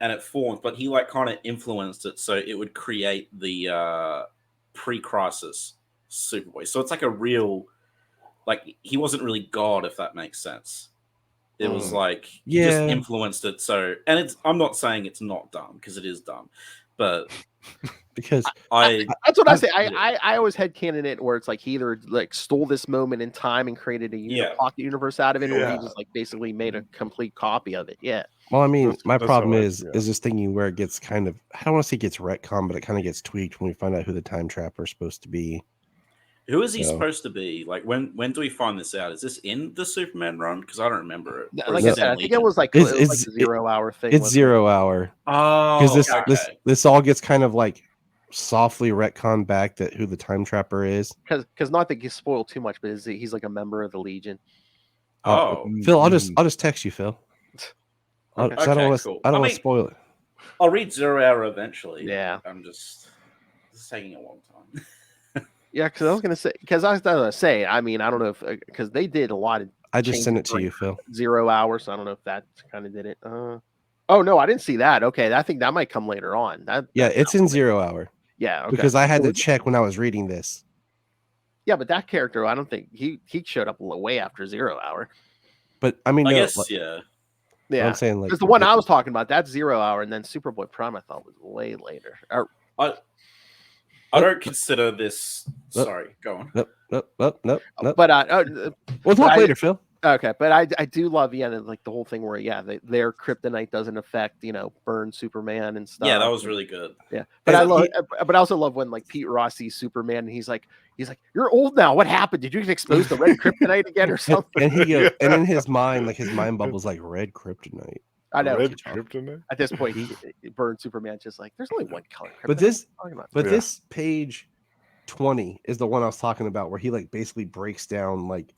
and it formed, but he like kind of influenced it so it would create the pre-crisis Superboy. So it's like a real, like, he wasn't really God, if that makes sense. It was like he just influenced it. So, and I'm not saying it's not dumb because it is dumb, but because that's what I say. I always headcanon it where it's like he either like stole this moment in time and created a pocket universe out of it, or he just like basically made a complete copy of it. Yeah. Well, I mean, my problem is this thinking where it gets kind of, I don't want to say it gets retcon, but it kind of gets tweaked when we find out who the Time Trapper is supposed to be. Who is he supposed to be? Like, when do we find this out? Is this in the Superman run? Because I don't remember it. Like I said, I think it was like it's a 0 hour thing. It's 0 hour. Oh, because this all gets kind of like softly retcon back that who the Time Trapper is. Because not to spoil too much, but he's like a member of the Legion. Phil, I'll just text you, Phil. Okay. I don't want to spoil it. I'll read 0 hour eventually. Yeah, this is taking a long time. Yeah, because I was gonna say, I mean, I don't know if because they did a lot of. I just sent it to you, Phil. 0 hour, so I don't know if that kind of did it. Oh no, I didn't see that. Okay, I think that might come later on. It's in 0 hour. Yeah, okay. Because I had to check when I was reading this. Yeah, but that character, I don't think he showed up way after 0 hour. But I mean, I guess yeah. I'm saying like because the one I was talking about, that's 0 hour, and then Superboy Prime I thought was way later. I don't consider this. Sorry, go on. Nope. But we'll talk later, Phil. Okay, but I do love like the whole thing where their kryptonite doesn't affect burn Superman and stuff. Yeah, that was really good. Yeah, but I also love when like Pete Ross sees Superman and he's like you're old now. What happened? Did you get exposed to red kryptonite again or something? And he goes, and in his mind, like his mind bubble's like red kryptonite. I know. Red kryptonite. At this point, he burned Superman just like there's only one color. Kryptonite. But this page 20 is the one I was talking about, where he like basically breaks down like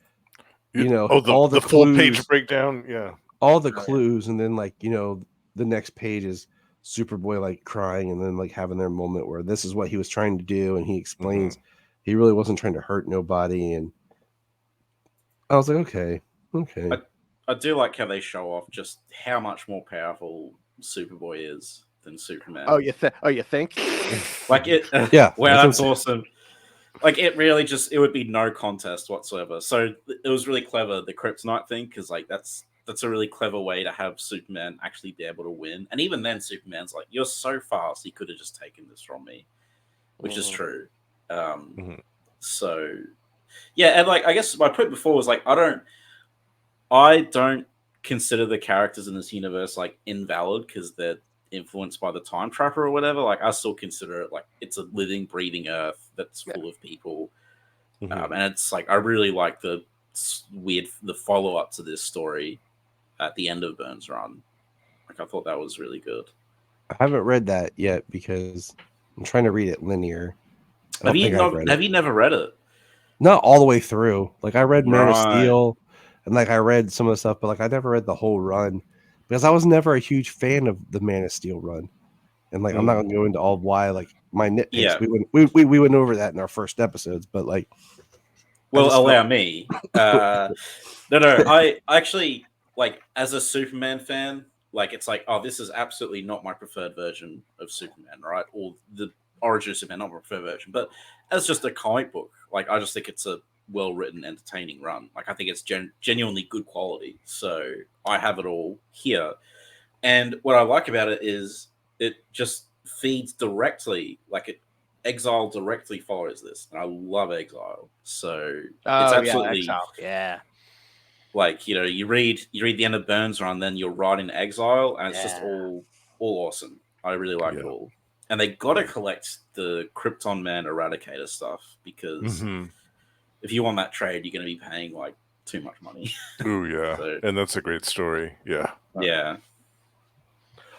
all the full clues, page breakdown. Yeah, all the clues, and then like the next page is Superboy like crying, and then like having their moment where this is what he was trying to do, and he explains he really wasn't trying to hurt nobody, and I was like, okay. I do like how they show off just how much more powerful Superboy is than Superman. Oh, you think? Like it? Yeah. Wow, that's awesome. Like it would be no contest whatsoever. So it was really clever, the kryptonite thing, because like that's a really clever way to have Superman actually be able to win. And even then, Superman's like, "You're so fast, he could have just taken this from me," which is true. So yeah, and like I guess my point before was like I don't consider the characters in this universe like invalid because they're influenced by the time trapper or whatever. Like I still consider it like it's a living, breathing Earth that's full of people, and it's like I really like the follow up to this story at the end of Burns' run. Like I thought that was really good. I haven't read that yet because I'm trying to read it linear. Have you never read it? Not all the way through. Like I read Man of Right. Steel, and like I read some of the stuff, but like I never read the whole run because I was never a huge fan of the Man of Steel run. And like I'm not gonna go into all why like my nitpicks. Yeah. We went over that in our first episodes, but like well, allow me. No, I actually like as a Superman fan, like it's like, oh, this is absolutely not my preferred version of Superman, right? Or the origin of Superman, not my preferred version. But as just a comic book, like I just think it's a well-written, entertaining run. Like I think it's genuinely good quality. So I have it all here. And what I like about it is it just feeds directly, like Exile directly follows this. And I love Exile. So it's absolutely Exile. Yeah. like, you read the end of Burns' run, then you're right in Exile, and it's just all awesome. I really like it all. And they got to collect the Krypton Man Eradicator stuff because if you want that trade, you're going to be paying like too much money. Oh yeah, and that's a great story. Yeah, yeah.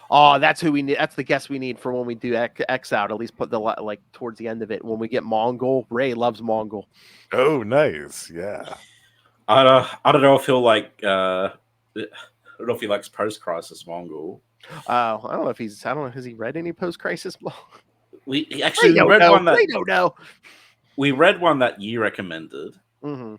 Oh, that's who we need. That's the guest we need for when we do X out. At least put the like towards the end of it when we get Mongol. Ray loves Mongol. Oh, nice. Yeah. I don't know if he'll like. I don't know if he likes post-crisis Mongol. I don't know if he's. I don't know. Has he read any post-crisis? We read one that. We don't know. We read one that you recommended. Mm-hmm.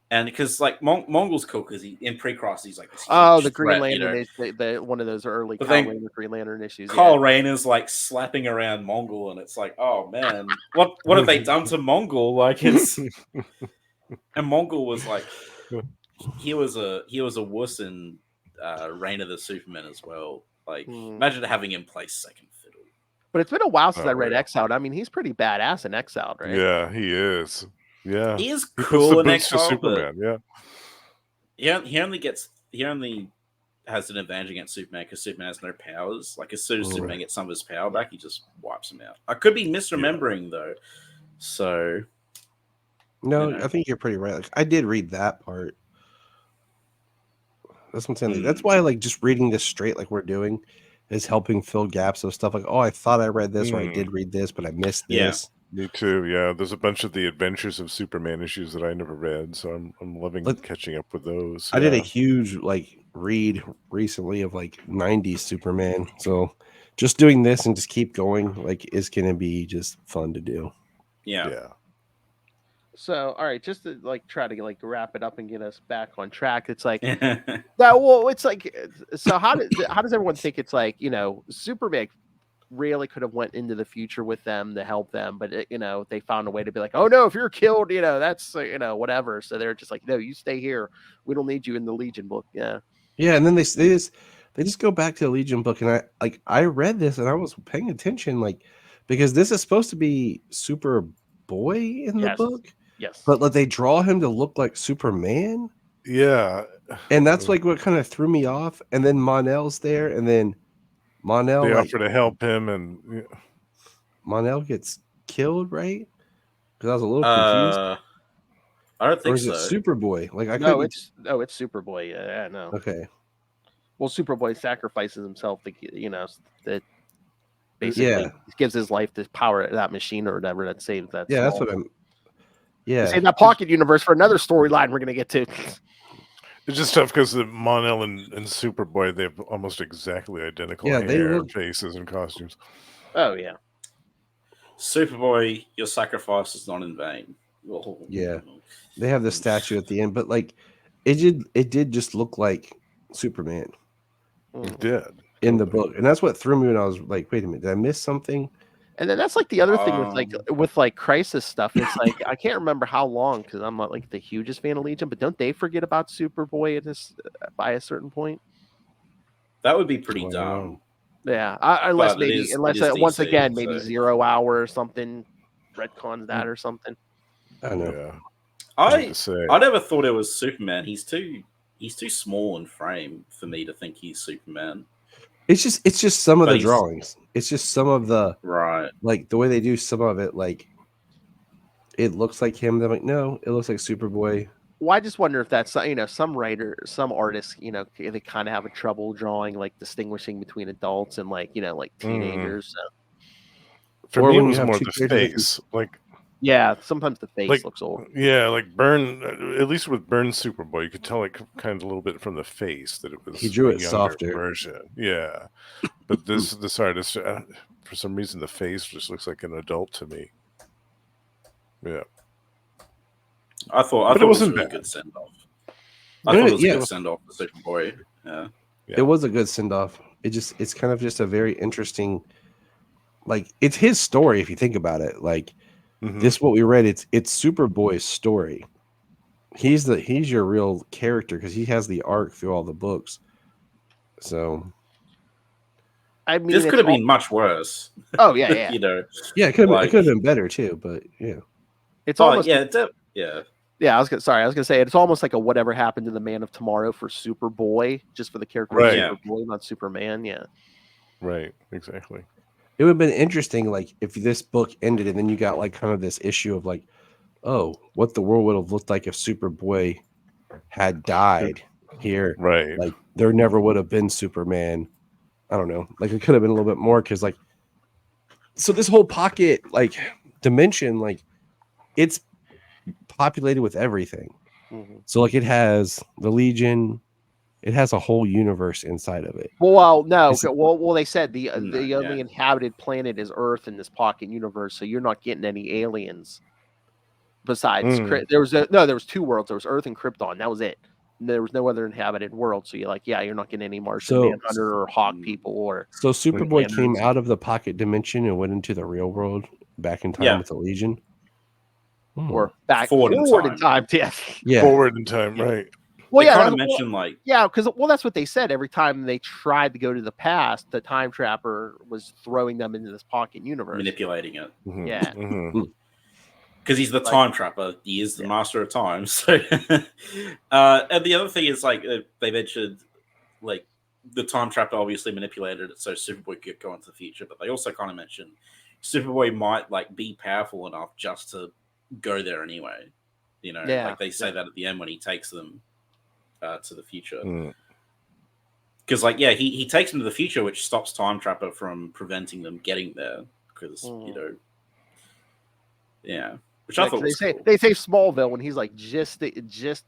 And because like Mongol's cool because in pre-crisis he's like this the Green Lantern, the one of those early Green Lantern issues. Kyle Rayner's like slapping around Mongol, and it's like, oh man, what have they done to Mongol? Like it's and Mongol was like he was a wuss in Reign of the Superman as well. Like imagine having him play second fiddle. But it's been a while since I read Exiled. I mean, he's pretty badass in Exiled, right? Yeah, he is. Yeah, he is cool in Exile. Superman, yeah. He only has an advantage against Superman because Superman has no powers. Like as soon as Superman gets some of his power back, he just wipes him out. I could be misremembering though. So no, I think you're pretty right. Like I did read that part. That's what I'm saying. That's why like just reading this straight like we're doing is helping fill gaps of stuff like, oh, I thought I read this or I did read this, but I missed this. Me too. Yeah, there's a bunch of the Adventures of Superman issues that I never read, so I'm loving catching up with those. I did a huge like read recently of like 90s Superman, so just doing this and just keep going like is gonna be just fun to do. Yeah. So, all right, just to like try to like wrap it up and get us back on track. It's like that. Well, it's like so. How does everyone think it's like Superman really could have went into the future with them to help them, but they found a way to be like, oh no, if you're killed, that's whatever. So they're just like, no, you stay here. We don't need you in the Legion book. Yeah. And then they just go back to the Legion book, and I read this and I was paying attention like because this is supposed to be Superboy in the book. Yes. But like they draw him to look like Superman. Yeah. And that's like what kind of threw me off. And then Mon-El's there, and then Mon-El they offer to help him, and Mon-El gets killed, right? Because I was a little confused. I don't think or is it Superboy? Like it's Superboy. Yeah, no. Okay. Well, Superboy sacrifices himself to that basically gives his life to power that machine or whatever that saves that. Yeah, that's what I'm. Yeah, save that pocket universe for another storyline we're gonna get to. It's just tough because the Mon-El and Superboy, they have almost exactly identical hair, faces, and costumes. Oh yeah. Superboy, your sacrifice is not in vain. Oh. Yeah, they have the statue at the end, but like it did just look like Superman. It did in the book, and that's what threw me when I was like, wait a minute, did I miss something? And then that's like the other thing with Crisis stuff. It's like I can't remember how long because I'm not like the hugest fan of Legion, but don't they forget about Superboy at this by a certain point? That would be pretty dumb. Yeah, unless once again maybe 0 Hour or something retcons that or something. I know. Yeah. I never thought it was Superman. He's too he's too small in frame for me to think he's Superman. It's just some of But the he's- drawings. It's just some of the Right. like the way they do some of it. Like it looks like him. They're like, no, it looks like Superboy. Well, I just wonder if that's some writer, some artists, they kind of have a trouble drawing, like distinguishing between adults and like teenagers. So, For Or me, when it you was have more two the characters- face. Like, yeah, sometimes the face Like- looks old. yeah, like Byrne. At least with Byrne's Superboy, you could tell like kind of a little bit from the face that it was. He drew a it younger softer. version. Yeah, but this artist, for some reason, the face just looks like an adult to me. Yeah. I thought But it it was a wasn't really bad. good send off. Yeah, I thought it was yeah. a good send off for Superboy. Yeah. Yeah. It was a good send off. It's kind of just a very interesting, like it's his story if you think about it. Like Mhm. this, what we read, it's Superboy's story. He's your real character because he has the arc through all the books. So I mean, This it's could have all- been much worse. Oh yeah, yeah. You know. yeah, it could Like- have been better too. But yeah, It's Oh, almost yeah, yeah. yeah. I was gonna say it's almost like a whatever happened to the Man of Tomorrow for Superboy, just for the character Right. of Superboy, not Superman. Yeah. Right. Exactly. it would have been interesting, like if this book ended and then you got like kind of this issue of like, oh, what the world would have looked like if Superboy had died here. Right. Like there never would have been Superman. I don't know. Like it could have been a little bit more because like so this whole pocket like dimension, like it's populated with everything. Mhm. So like it has the Legion, it has a whole universe inside of it. Well, no. Is it- Well, they said the No, only yeah. inhabited planet is Earth in this pocket universe, so you're not getting any aliens. Besides, Mm. there was two worlds. There was Earth and Krypton. That was it. There was no other inhabited world. So you're not getting any Martian So- Manhunter or Hawk people or So Superboy Lanterns. came out of the pocket dimension and went into the real world back in time Yeah. with the Legion. Hmm. or back Forward in in time. time. Yeah. yeah. Forward in time. Right. Well, They yeah. kind of that- mentioned like Yeah, because that's what they said. Every time they tried to go to the past, the time trapper was throwing them into this pocket universe. manipulating it. Mhm. Yeah. Mhm. Because he's the Like- time trapper. He is the master of time. So, and the other thing is like they mentioned, like the time trapper obviously manipulated it so Superboy could go into the future, but they also kind of mentioned Superboy might like be powerful enough just to go there anyway. You know, Yeah, like they say that at the end when he takes them to the future. Mm. Because like he takes them to the future, which stops time trapper from preventing them getting there. Because you know, yeah. Which I Yeah, 'cause thought they was say cool. they save Smallville when he's like just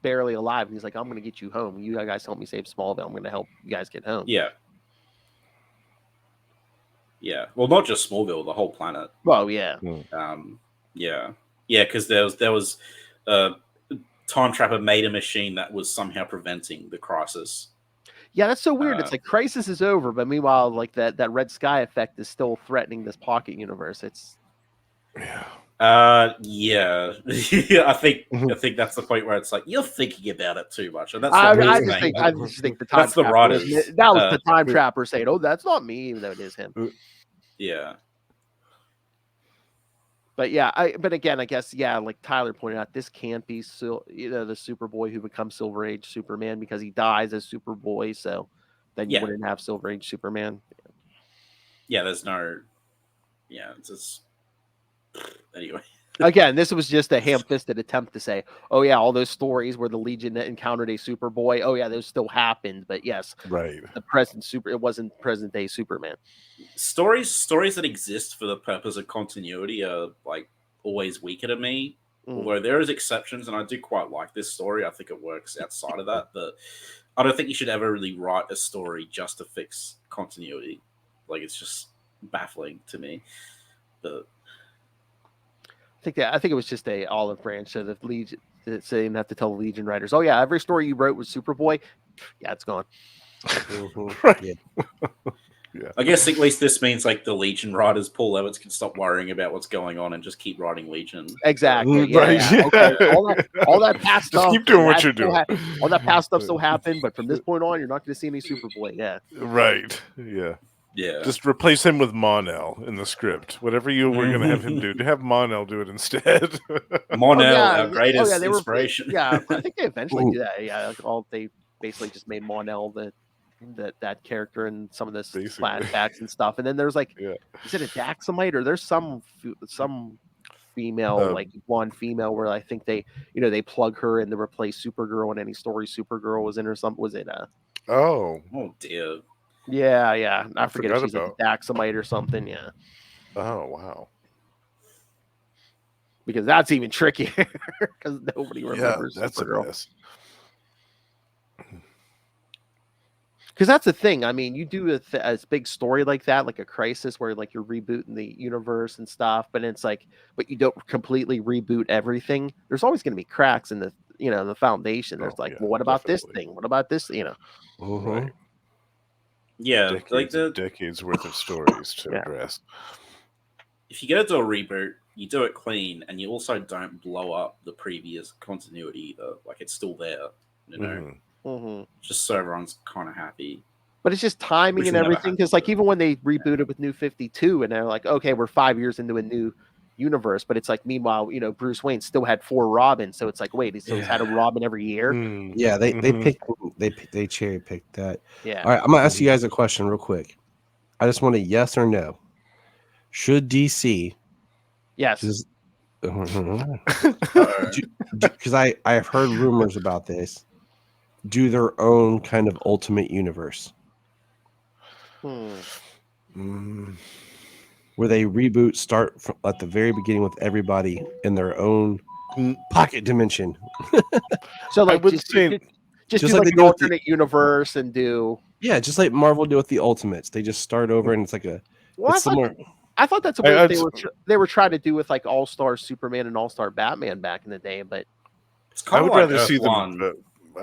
barely alive, and he's like, "I'm going to get you home. You guys help me save Smallville. I'm going to help you guys get home." Yeah. Yeah. Well, not just Smallville, the whole planet. Well, yeah. Yeah. Yeah, because there was Time Trapper made a machine that was somehow preventing the crisis. Yeah, that's so weird. It's like Crisis is over, but meanwhile, like that Red Sky effect is still threatening this pocket universe. It's Yeah. Yeah. I think that's the point where it's like you're thinking about it too much. And that's I not just think the time That's the trapper writers, that was the time trapper saying, "Oh, that's not me," even though it is him. Yeah. But yeah, but again, I guess like Tyler pointed out, this can't be the Superboy who becomes Silver Age Superman because he dies as Superboy. So then you Yeah. wouldn't have Silver Age Superman. Yeah, there's no it's just anyway. Again, this was just a ham-fisted attempt to say, "Oh yeah, all those stories where the Legion encountered a Superboy. Oh yeah, those still happened." But yes, Right. it wasn't present day Superman. Stories that exist for the purpose of continuity are like always weaker to me. Although there is exceptions, and I do quite like this story. I think it works outside of that, but I don't think you should ever really write a story just to fix continuity. Like it's just baffling to me. But I think it was just a olive branch so the Legion. So they didn't have to tell the Legion writers, "Oh yeah, every story you wrote was Superboy." Yeah, it's gone. Right. Yeah. I guess at least this means like the Legion writers, Paul Levitz, can stop worrying about what's going on and just keep writing Legion. Exactly. Yeah, Right, yeah. Okay. All that past Just stuff. keep doing what that you're still doing. all that past stuff still happened, but from this point on, you're not going to see any Superboy. Yeah. Right. Yeah. Yeah. Just replace him with Mon-El in the script. Whatever you were going to have him do, to have Mon-El do it instead. Mon-El, Oh, yeah. our greatest they were- inspiration. Yeah, I think they eventually Ooh. do that. Yeah, like basically just made Mon-El that character and some of the Basically. flashbacks and stuff. And then there's like, Yeah. is it a Daxamite or there's some female, like blonde female, where I think they plug her in to replace Supergirl in any story Supergirl was in or something. Was it Oh dear. Yeah. I forget if forgot she's like a Daxamite or something. Yeah. Oh wow. Because that's even trickier because nobody remembers that's Supergirl. a mess. Because that's the thing. I mean, you do a big story like that, like a crisis where like you're rebooting the universe and stuff, but it's like, but you don't completely reboot everything. There's always going to be cracks in the the foundation. There's well, what about this thing? What about this? Right. Yeah, decades worth of stories to address. If you go to a reboot, you do it clean, and you also don't blow up the previous continuity either. Like it's still there, just so everyone's kind of happy. But it's just timing and everything. Because like even when they rebooted with New 52, and they're like, okay, we're 5 years into a new universe, but it's like meanwhile, Bruce Wayne still had 4 Robins, so it's like, wait, he's had a Robin every year. Yeah, they cherry picked that. Yeah. All right, I'm gonna ask you guys a question real quick. I just want a yes or no. Should DC? Yes. Because I have heard rumors about this. Do their own kind of ultimate universe. Where they reboot, start at the very beginning with everybody in their own pocket dimension. So like just do like an alternate universe and do just like Marvel do with the Ultimates. They just start over and it's like I thought that's what they were trying to do with like All-Star Superman and All-Star Batman back in the day, but it's kind of rather see them.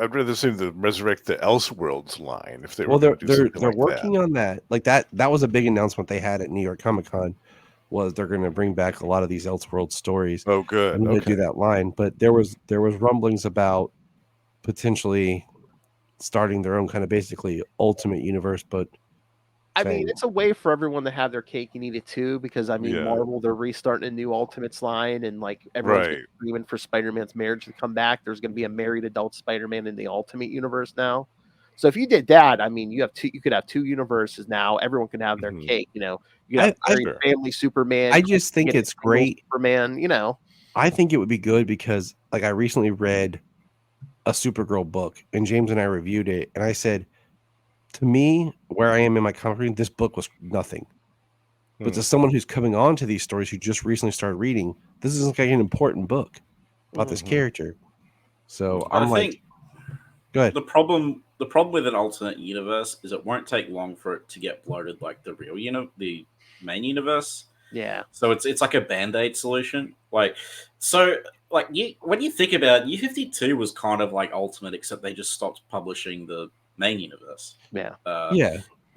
I'd rather see them resurrect the Elseworlds line if they were. They're working on that. Like that was a big announcement they had at New York Comic Con. Was they're going to bring back a lot of these Elseworlds stories. Oh, good. And they do that line, but there was rumblings about potentially starting their own kind of basically ultimate universe, but. I mean, it's a way for everyone to have their cake and eat it too, because I mean, Marvel, they're restarting a new Ultimates line, and like everyone's screaming for Spider-Man's marriage to come back. There's going to be a married adult Spider-Man in the Ultimate Universe now. So if you did that, I mean, you could have 2 universes now. Everyone can have their cake. You have family Superman. I just think it's great. Superman. I think it would be good because, like, I recently read a Supergirl book, and James and I reviewed it, and I said, to me, where I am in my comic reading, this book was nothing. But to someone who's coming on to these stories who just recently started reading, this is like an important book about this character. So I'm like, go ahead. The problem with an alternate universe is it won't take long for it to get bloated like the real the main universe. Yeah. So it's like a Band-Aid solution. When you think about it, New 52 was kind of like Ultimate, except they just stopped publishing the main universe. Yeah.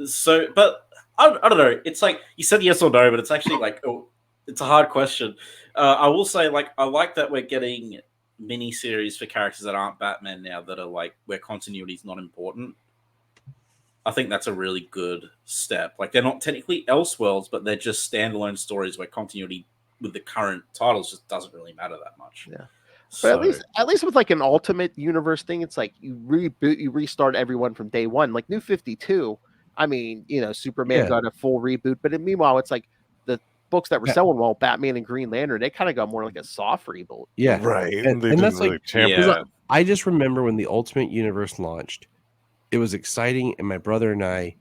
So, but I don't know. It's like you said yes or no, but it's actually like it's a hard question. I will say, like, I like that we're getting mini series for characters that aren't Batman now, that are like where continuity is not important. I think that's a really good step. Like, they're not technically Elseworlds, but they're just standalone stories where continuity with the current titles just doesn't really matter that much. Yeah. But at least with like an Ultimate Universe thing, it's like you reboot, you restart everyone from day one. Like New 52, I mean, Superman got a full reboot, but meanwhile, it's like the books that were selling well, Batman and Green Lantern, they kind of got more like a soft reboot. Yeah, right. And that's really I just remember when the Ultimate Universe launched, it was exciting, and my brother and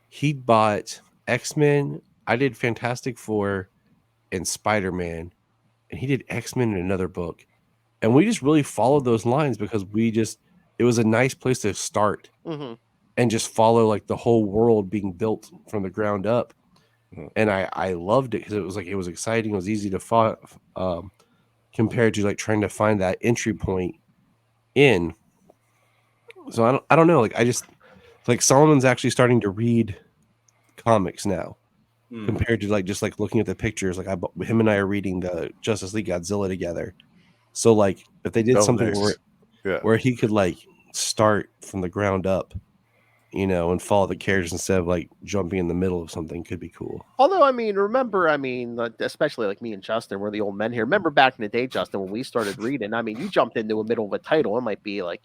he bought X-Men. I did Fantastic Four and Spider-Man, and he did X-Men in another book. And we just really followed those lines because it was a nice place to start and just follow like the whole world being built from the ground up. And I loved it because it was exciting. It was easy to follow compared to like trying to find that entry point in. So I don't know. Like, I just like Solomon's actually starting to read comics now compared to like just like looking at the pictures. Like him and I are reading the Justice League Godzilla together. So like if they did something where he could like start from the ground up and follow the characters instead of like jumping in the middle of something could be cool. Although, remember, especially like me and Justin, we're the old men here. Remember back in the day, Justin, when we started reading, you jumped into the middle of a title. It might be like,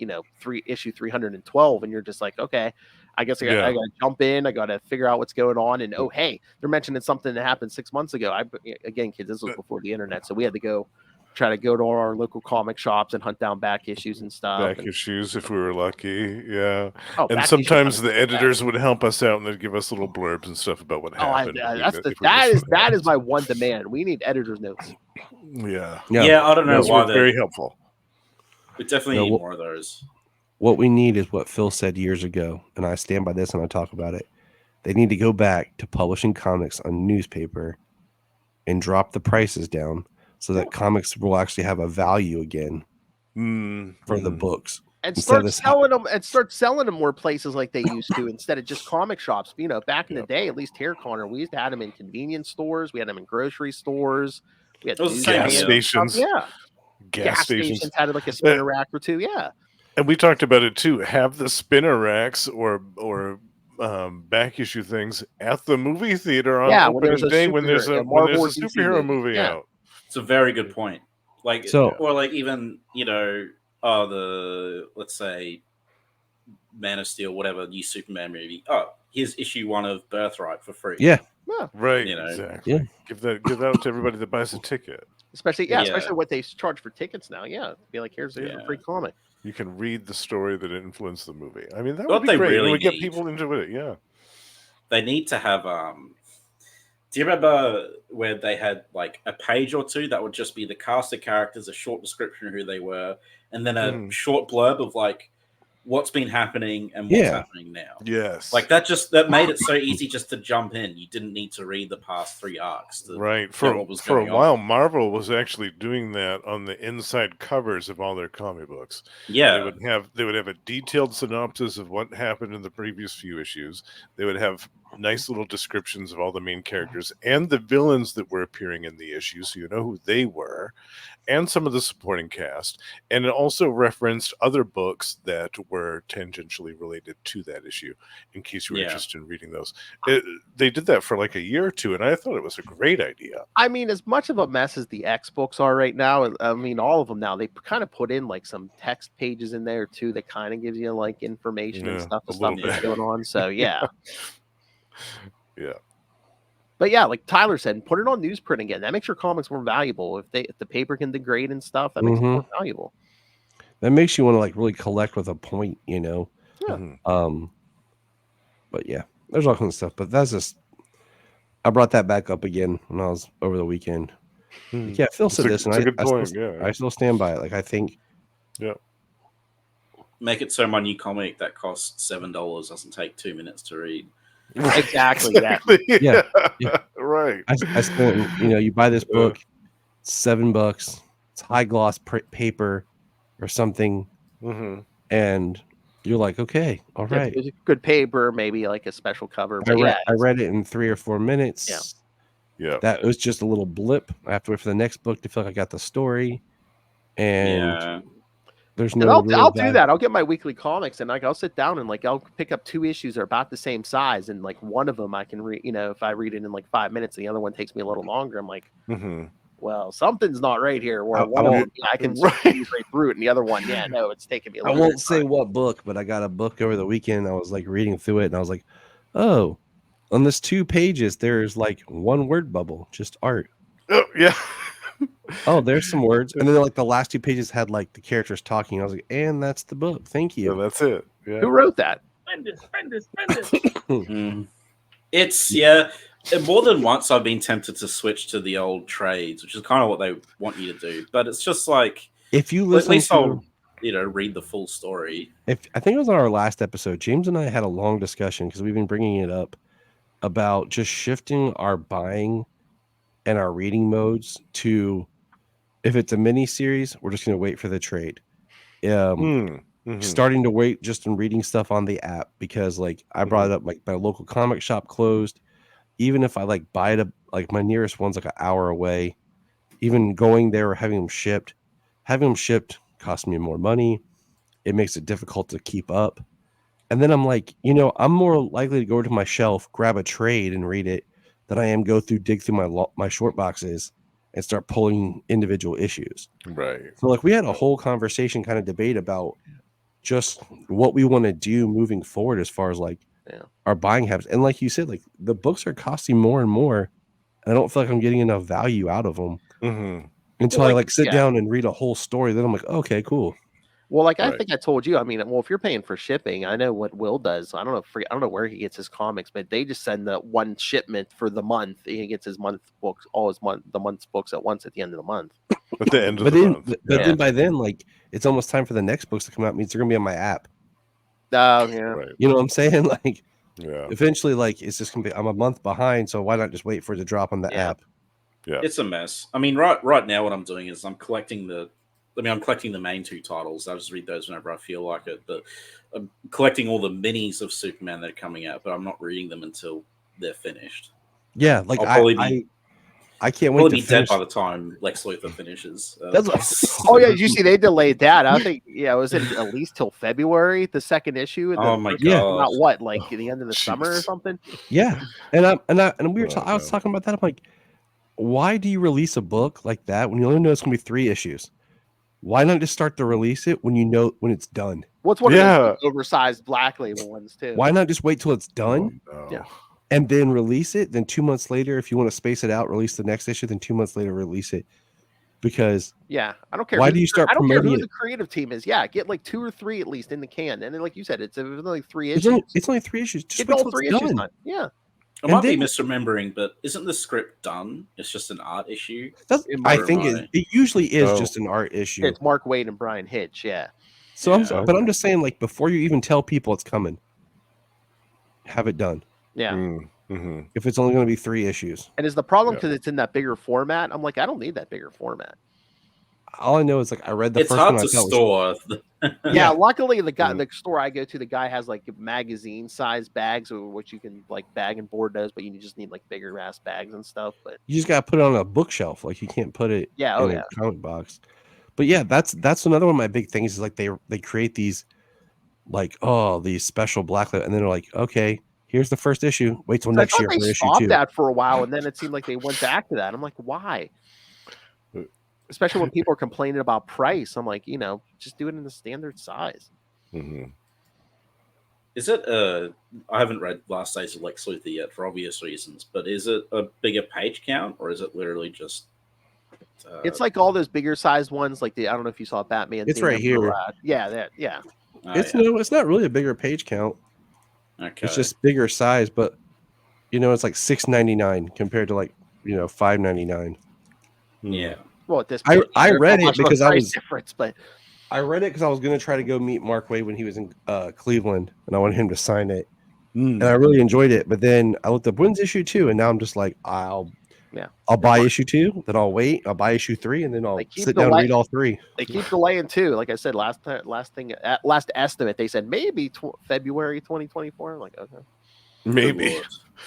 issue 312, and you're just like, okay, I guess I got to jump in. I got to figure out what's going on. And, oh, hey, they're mentioning something that happened 6 months ago. Again, kids, this was before the internet. So we had to try to go to our local comic shops and hunt down back issues and stuff. Issues if we were lucky, yeah. Oh, and sometimes the editors would help us out and they'd give us little blurbs and stuff about what happened. That is my one demand. We need editors' notes. Yeah. I don't know why they're very helpful. We definitely need more of those. What we need is what Phil said years ago, and I stand by this and I talk about it. They need to go back to publishing comics on newspaper and drop the prices down so that comics will actually have a value again for the books. And start selling them more places like they used to instead of just comic shops. Back in the day, at least here, Connor, we used to have them in convenience stores. We had them in grocery stores. We had gas stations. Yeah. Gas stations had like a spinner rack or two. Yeah. And we talked about it too. Have the spinner racks or back issue things at the movie theater on opening day when there's a superhero movie out. It's a very good point. Let's say Man of Steel, whatever, new Superman movie. Oh, here's issue 1 of Birthright for free. Yeah. Right. Exactly. Yeah. Give that out to everybody that buys a ticket. Especially what they charge for tickets now. Yeah. Be like, here's a free comic. You can read the story that influenced the movie. That would be great. It would get people into it. Yeah. They need to have do you remember where they had like a page or two that would just be the cast of characters, a short description of who they were, and then a short blurb of like what's been happening and what's happening now? Yes. Like that made it so easy just to jump in. You didn't need to read the past 3 arcs. For a while, Marvel was actually doing that on the inside covers of all their comic books. Yeah. They would have a detailed synopsis of what happened in the previous few issues. They would have nice little descriptions of all the main characters and the villains that were appearing in the issue, so you know who they were, and some of the supporting cast. And it also referenced other books that were tangentially related to that issue, in case you were interested in reading those. They did that for like a year or two, and I thought it was a great idea. As much of a mess as the X books are right now, all of them now, they kind of put in like some text pages in there too that kind of gives you like information and stuff that's going on. So yeah. Yeah. But yeah, like Tyler said, put it on newsprint again. That makes your comics more valuable. If the paper can degrade and stuff, that makes it more valuable. That makes you want to like really collect with a point, Yeah. But yeah, there's all kinds of stuff. But that's just, I brought that back up again when I was over the weekend. Yeah, Phil said this, and I still stand by it. Like I think, make it so my new comic that costs $7 doesn't take 2 minutes to read. Exactly. Yeah. Right. I spent, you buy this book, $7. It's high gloss paper or something, and you're like, okay, all right. It's good paper, maybe like a special cover. I read it in 3 or 4 minutes. Yeah. That was just a little blip. I have to wait for the next book to feel like I got the story, and there's no. I'll do that. I'll get my weekly comics and I'll sit down and I'll pick up 2 issues that are about the same size, and one of them I can read. If I read it in 5 minutes, the other one takes me a little longer. I'm like, well, something's not right here. Where one of them I can read right through it, and the other one, it's taking me. I won't say what book, but I got a book over the weekend. I was reading through it, and I was like, oh, on this 2 pages, there's 1 word bubble, just art. Oh yeah. Oh, there's some words, and then the last 2 pages had the characters talking. I was like, and that's the book. Thank you. Yeah, that's it. Yeah. Who wrote that? It's more than once I've been tempted to switch to the old trades, which is kind of what they want you to do. But it's just if you listen, at least I'll read the full story. I think it was on our last episode, James and I had a long discussion because we've been bringing it up about just shifting our buying and our reading modes to, if it's a mini series, we're just going to wait for the trade. Starting to wait just in reading stuff on the app, because I brought it up, my local comic shop closed. Even if I buy it, my nearest one's an hour away, even going there or having them shipped costs me more money. It makes it difficult to keep up. And then I'm like, I'm more likely to go to my shelf, grab a trade, and read it than I am dig through my short boxes and start pulling individual issues. Right. So like we had a whole conversation, kind of debate about just what we want to do moving forward as far as like our buying habits. And like you said, like the books are costing more and more, and I don't feel like I'm getting enough value out of them until I like sit down and read a whole story. Then I'm like, okay, cool. Well, like I think I told you, I mean, well, if you're paying for shipping, I know what Will does. I don't know where he gets his comics, but they just send the one shipment for the month. He gets his month books, the month's books at once at the end of the month. At the end of the month. But then by then, like it's almost time for the next books to come out. Means they're gonna be on my app. Oh yeah. Right. You know what I'm saying? Like yeah. Eventually, like it's just gonna be. I'm a month behind, so why not just wait for it to drop on the app? Yeah. It's a mess. I mean, right now, what I'm doing is I'm collecting the main two titles. I'll just read those whenever I feel like it. But I'm collecting all the minis of Superman that are coming out, but I'm not reading them until they're finished. Yeah, like I can't wait to be finish. dead by the time Lex Luthor finishes. Oh yeah, did you see they delayed that? I think was it at least till February, the second issue? And oh my god! Not what, like the end of the summer or something? Yeah, and I was talking about that. I'm like, why do you release a book like that when you only know it's gonna be 3 issues? Why not just start to release it when you know when it's done? What's one of those oversized Black Label ones too? Why not just wait till it's done? Oh, no. Yeah. And then release it. Then 2 months later, if you want to space it out, release the next issue. Then 2 months later, release it. Because I don't care. Why do you start I don't care promoting who it? the creative team is. Yeah, get like 2 or 3 at least in the can. And then, like you said, it's only 3 issues. It's only 3 issues. Just get wait all till 3 it's issues done. done. Yeah. I might be misremembering, but isn't the script done? It's just an art issue. I think it usually is just an art issue. It's Mark Waid and Brian Hitch. Yeah. So I'm just saying, like, before you even tell people it's coming, have it done. Yeah. Mm-hmm. If it's only going to be 3 issues. And is the problem because it's in that bigger format? I'm like, I don't need that bigger format. All I know is like I read the it's first hard one. to store. Yeah, luckily the store I go to, the guy has like magazine size bags, which you can like bag and board those, but you just need like bigger ass bags and stuff. But you just got to put it on a bookshelf. Like you can't put it in a comic box. But yeah, that's another one of my big things is like they create these like these special Black Label, and then they're like, okay, here's the first issue. Wait till next year for issue 2. They stopped that for a while, and then it seemed like they went back to that. I'm like, why? Especially when people are complaining about price. I'm like, just do it in the standard size. Mm-hmm. Is it I haven't read Last Days of Lex Luthor yet for obvious reasons, but is it a bigger page count or is it literally just it's like all those bigger sized ones, like I don't know if you saw Batman. It's right here. It's not really a bigger page count. Okay. It's just bigger size, but it's like $6.99 compared to like $5.99. Yeah. Well, at this point, I read it because I was difference, but I read it because I was going to try to go meet Mark Waid when he was in Cleveland, and I wanted him to sign it, and I really enjoyed it. But then I looked up when's issue 2, and now I'm just like, I'll buy issue 2, then I'll wait, I'll buy issue 3, and then I'll sit down and read all 3. They keep delaying too. Like I said last estimate, they said maybe February 2024. I'm like, okay, maybe.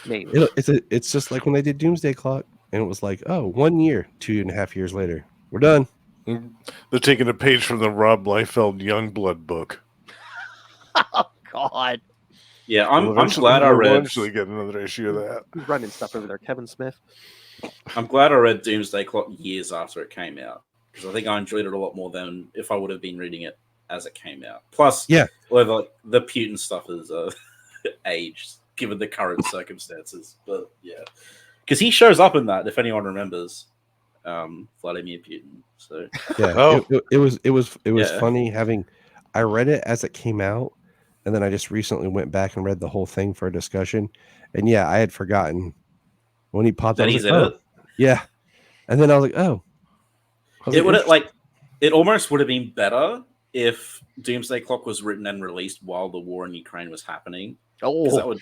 It's just like when they did Doomsday Clock. And it was like, 1 year, 2.5 years later, we're done. They're taking a page from the Rob Liefeld Youngblood book. Oh God! Yeah, I'm glad I read. Eventually, get another issue of that. He's running stuff over there, Kevin Smith. I'm glad I read Doomsday Clock years after it came out because I think I enjoyed it a lot more than if I would have been reading it as it came out. Plus, the Putin stuff is aged given the current circumstances, but yeah. Because he shows up in that, if anyone remembers, Vladimir Putin. So yeah, it was funny having. I read it as it came out, and then I just recently went back and read the whole thing for a discussion, and I had forgotten when he popped up. Yeah, and then I was like, it would have it almost would have been better if Doomsday Clock was written and released while the war in Ukraine was happening. Oh,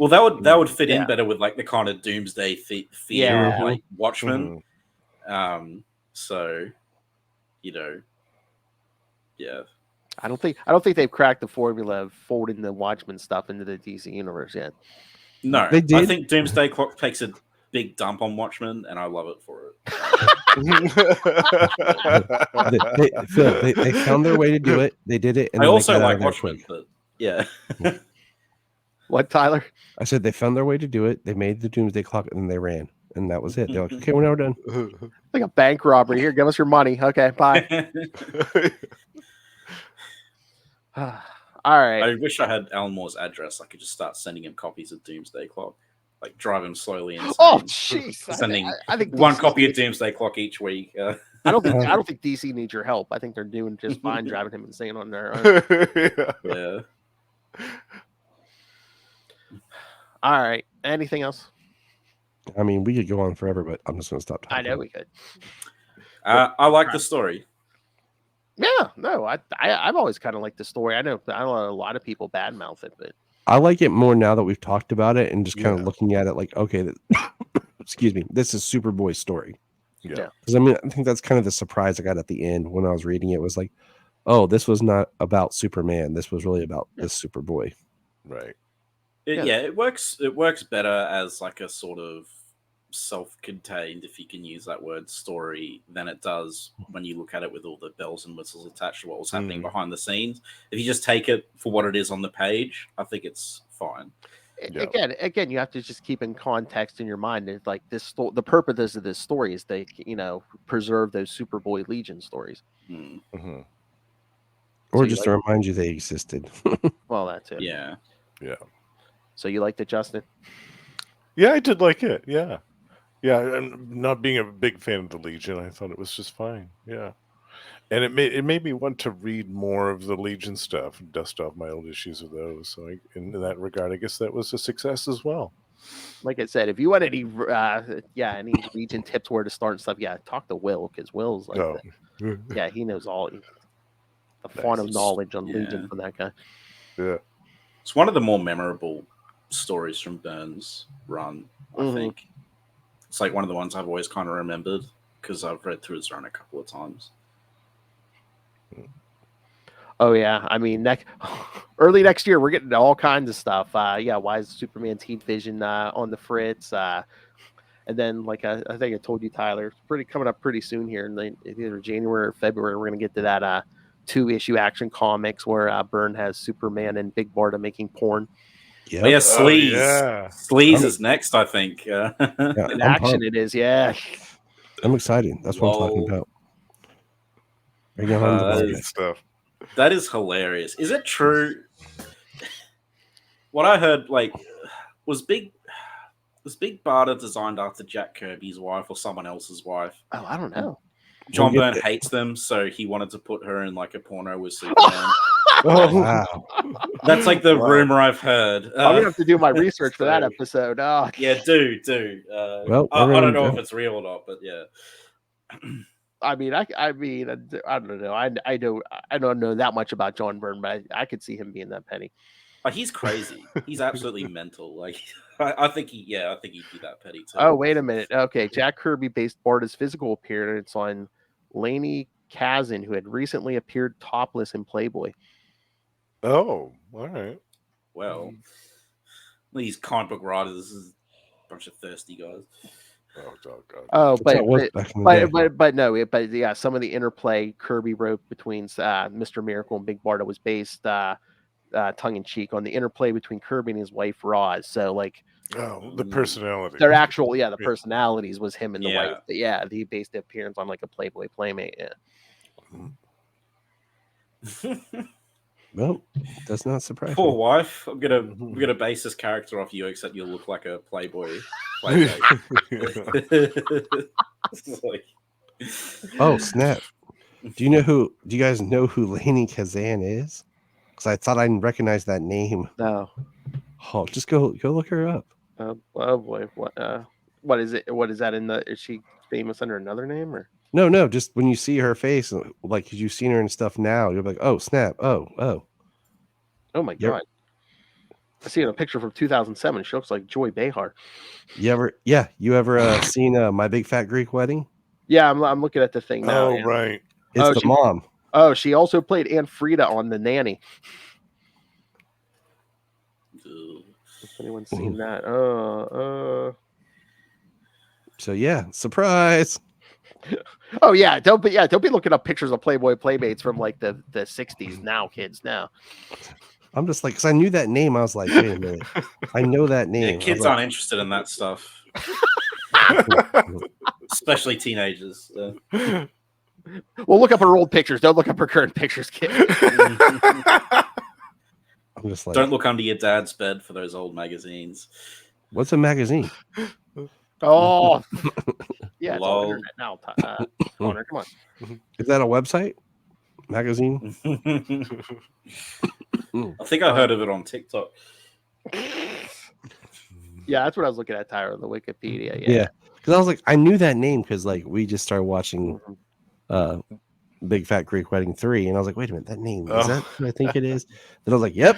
that would fit in better with like the kind of Doomsday fear of like Watchmen. So, I don't think they've cracked the formula of folding the Watchmen stuff into the DC universe yet. No, I think Doomsday Clock takes a big dump on Watchmen, and I love it for it. they found their way to do it. They did it. And I also like Watchmen, but Yeah. What, Tyler? I said they found their way to do it. They made the Doomsday Clock and then they ran, and that was it. They're like, okay, we're now done. Like a bank robbery. Here, give us your money. Okay, bye. All right. I wish I had Alan Moore's address. I could just start sending him copies of Doomsday Clock. Like drive him slowly insane. Oh, jeez. Sending I think one DC copy of Doomsday Clock each week. I don't think DC needs your help. I think they're doing just fine driving him insane on their own. Yeah. All right. Anything else? I mean, we could go on forever, but I'm just going to stop talking. I know we could. I like the story. Yeah, no, I've always kind of liked the story. I know a lot of people badmouth it, but I like it more now that we've talked about it and just kind Yeah. of looking at it like, okay, excuse me, this is Superboy's story. Yeah. Because I mean, I think that's kind of the surprise I got at the end when I was reading it was like, oh, this was not about Superman. This was really about this Superboy. Right. It works. It works better as like a sort of self-contained, if you can use that word, story than it does when you look at it with all the bells and whistles attached to what was happening behind the scenes. If you just take it for what it is on the page, I think it's fine. Yeah. Again, you have to just keep in context in your mind. It's like this. The purpose of this story is they, preserve those Superboy Legion stories. Mm-hmm. Or So just to remind you they existed. Well, that's it. Yeah. Yeah. So you liked it, Justin? Yeah, I did like it. Yeah. Yeah. And not being a big fan of the Legion, I thought it was just fine. Yeah. And it made me want to read more of the Legion stuff and dust off my old issues of those. So in that regard, I guess that was a success as well. Like I said, if you want any Legion tips where to start and stuff, talk to Will, because Will's like, he knows all the font of knowledge on Legion from that guy. Yeah. It's one of the more memorable stories from Byrne's run, I think. It's like one of the ones I've always kind of remembered because I've read through his run a couple of times. Oh yeah, I mean, early next year we're getting all kinds of stuff. Why is Superman's heat vision on the fritz? And then, like I think I told you, Tyler, it's coming up pretty soon here, in either January or February. We're gonna get to that 2-issue Action Comics where Byrne has Superman and Big Barda making porn. Yep. Oh, yeah, Sleaze. yeah. Sleaze is next, I think. In I'm action, pumped. it is. Yeah. I'm excited. That's what I'm talking about. Bring on the Good budget. stuff. That is hilarious. Is it true? What I heard, was Big Barda designed after Jack Kirby's wife or someone else's wife? Oh, I don't know. John Byrne hates them, so he wanted to put her in like a porno with Superman. Oh, wow. That's like the rumor I've heard. I'm gonna have to do my research for that episode. Oh, yeah, do. Well, I don't know if it's real or not, but yeah. I mean, I don't know. I don't know that much about John Byrne, but I could see him being that petty. He's crazy. He's absolutely mental. Like, I think he'd be that petty too. Oh, wait a minute. Okay, Jack Kirby based Barda's physical appearance on Lainey Kazan, who had recently appeared topless in Playboy. Oh, all right. Well, these comic book writers, this is a bunch of thirsty guys. Oh, God. Oh, That's how it was back in the day. but yeah, some of the interplay Kirby wrote between Mr. Miracle and Big Barda was based tongue in cheek on the interplay between Kirby and his wife Roz. So like, the personality. their actual the personalities was him and the Yeah. wife. But yeah, he based the appearance on like a Playboy playmate. Yeah. Well, does not surprise Poor me. wife. I'm gonna base this character off you, except you'll look like a Playboy. Playmate. It's like- Oh, snap. Do you guys know who Lainey Kazan is? Because I thought I recognized that name. No. Oh, just go look her up. Oh boy. What is it? What is that is she famous under another name or? No, just when you see her face, like 'cause you've seen her and stuff now, you're like, oh, snap. Oh. Oh my Yep. God. I see in a picture from 2007. She looks like Joy Behar. You ever seen My Big Fat Greek Wedding? Yeah, I'm looking at the thing now. Oh, yeah. right. It's the mom. Oh, she also played Aunt Frida on The Nanny. If anyone's seen that. So yeah, surprise. Oh yeah, don't be looking up pictures of Playboy playmates from like the 60s now, kids now. I'm just like, because I knew that name. I was like, wait a minute, I know that Yeah, name. I kids was like, aren't interested in that stuff, especially teenagers. Well, look up her old pictures. Don't look up her current pictures, kid. I'm just like, Don't look under your dad's bed for those old magazines. what's a magazine? Oh, yeah, it's on the Lol. internet now. Connor, come on. Is that a website? Magazine? I think I heard of it on TikTok. Yeah, that's what I was looking at, Tyler, on the Wikipedia. Yeah. Because I was like, I knew that name because like we just started watching Big Fat Greek Wedding 3, and I was like, wait a minute, that name is that who I think it is? Then I was like, yep,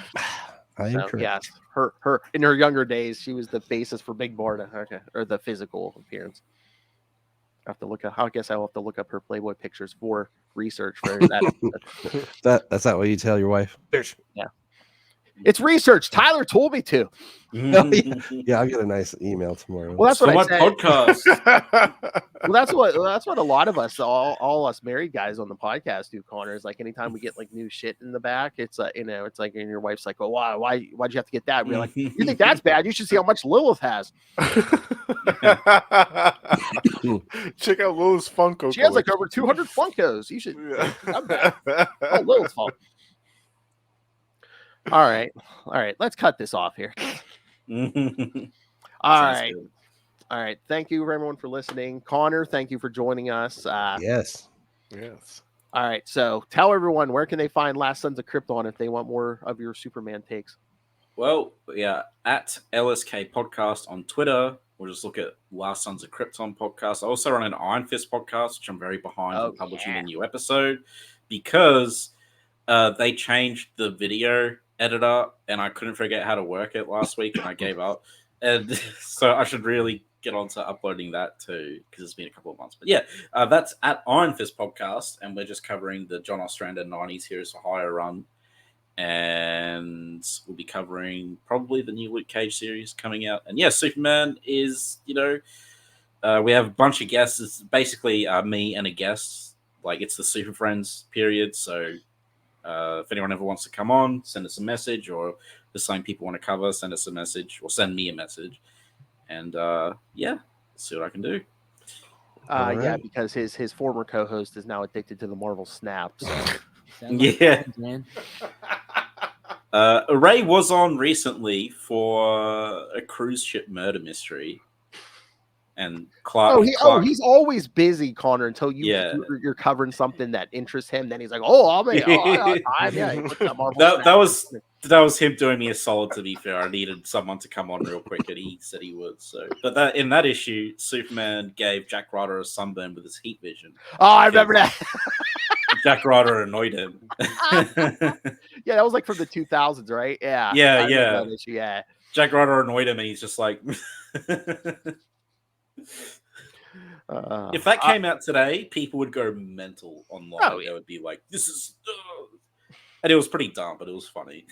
I am correct. Yes, her in her younger days, she was the basis for Big Barda, okay, or the physical appearance. I have to look up. I guess I'll have to look up her Playboy pictures for research for that. That's not what you tell your wife. Yeah, it's research. Tyler told me to. Yeah, I'll get a nice email tomorrow. Well, that's what I said. Podcast. Well, that's what a lot of us, all us married guys on the podcast do, Connor. Is like anytime we get like new shit in the back, it's it's like, and your wife's like, "Oh, why'd you have to get that?" We're like, "You think that's bad? You should see how much Lilith has." Check out Lilith's Funko. She has like over 200 Funkos. You should. Oh, Lilith's fault. All right. Let's cut this off here. All right. Thank you everyone for listening. Connor, thank you for joining us. Yes. All right. So tell everyone, where can they find Last Sons of Krypton if they want more of your Superman takes? Well, yeah, at LSK Podcast on Twitter, or just look at Last Sons of Krypton podcast. I also run an Iron Fist podcast, which I'm very behind on publishing a new episode because they changed the video editor and I couldn't figure out how to work it last week and I gave up. And so I should really get on to uploading that too because it's been a couple of months. But yeah, that's at Iron Fist Podcast, and we're just covering the John Ostrander 90s Heroes for Hire run. And we'll be covering probably the new Luke Cage series coming out. And yeah, Superman is, we have a bunch of guests. It's basically me and a guest. Like, it's the Super Friends period. So if anyone ever wants to come on, send us a message, or the same people want to cover, send us a message, or send me a message. And yeah, see what I can do. All Yeah, right. because his former co-host is now addicted to the Marvel Snap. So. Yeah. Man. Ray was on recently for a cruise ship murder mystery, and Clark. He's always busy, Connor. Until you're covering something that interests him, then he's like, "Oh, I'll make time." Yeah, that was him doing me a solid. To be fair, I needed someone to come on real quick, and he said he would. So, but in that issue, Superman gave Jack Ryder a sunburn with his heat vision. Oh, I remember that. Jack Ryder annoyed him. Yeah, that was like from the 2000s, right? Yeah. Yeah. Yeah. Jack Ryder annoyed him, and he's just like, if that came out today, people would go mental online. Oh, yeah. They would be like, "This is," and it was pretty dumb, but it was funny.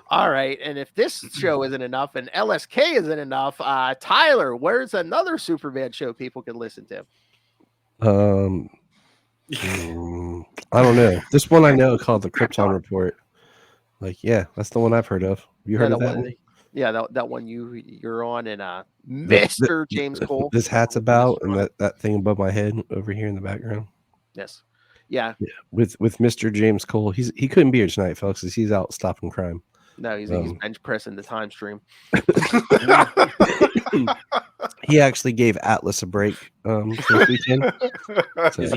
All right, and if this show isn't enough, and LSK isn't enough, Tyler, where's another Superman show people can listen to? I don't know. This one I know called the Krypton Report. Like, yeah, that's the one I've heard of. You heard of that one? Yeah, that one you're on, and Mr. James Cole. This hat's about, and that thing above my head over here in the background. Yes. Yeah. With Mr. James Cole. He couldn't be here tonight, folks, because he's out stopping crime. No, he's bench pressing the time stream. He actually gave Atlas a break this weekend. So, is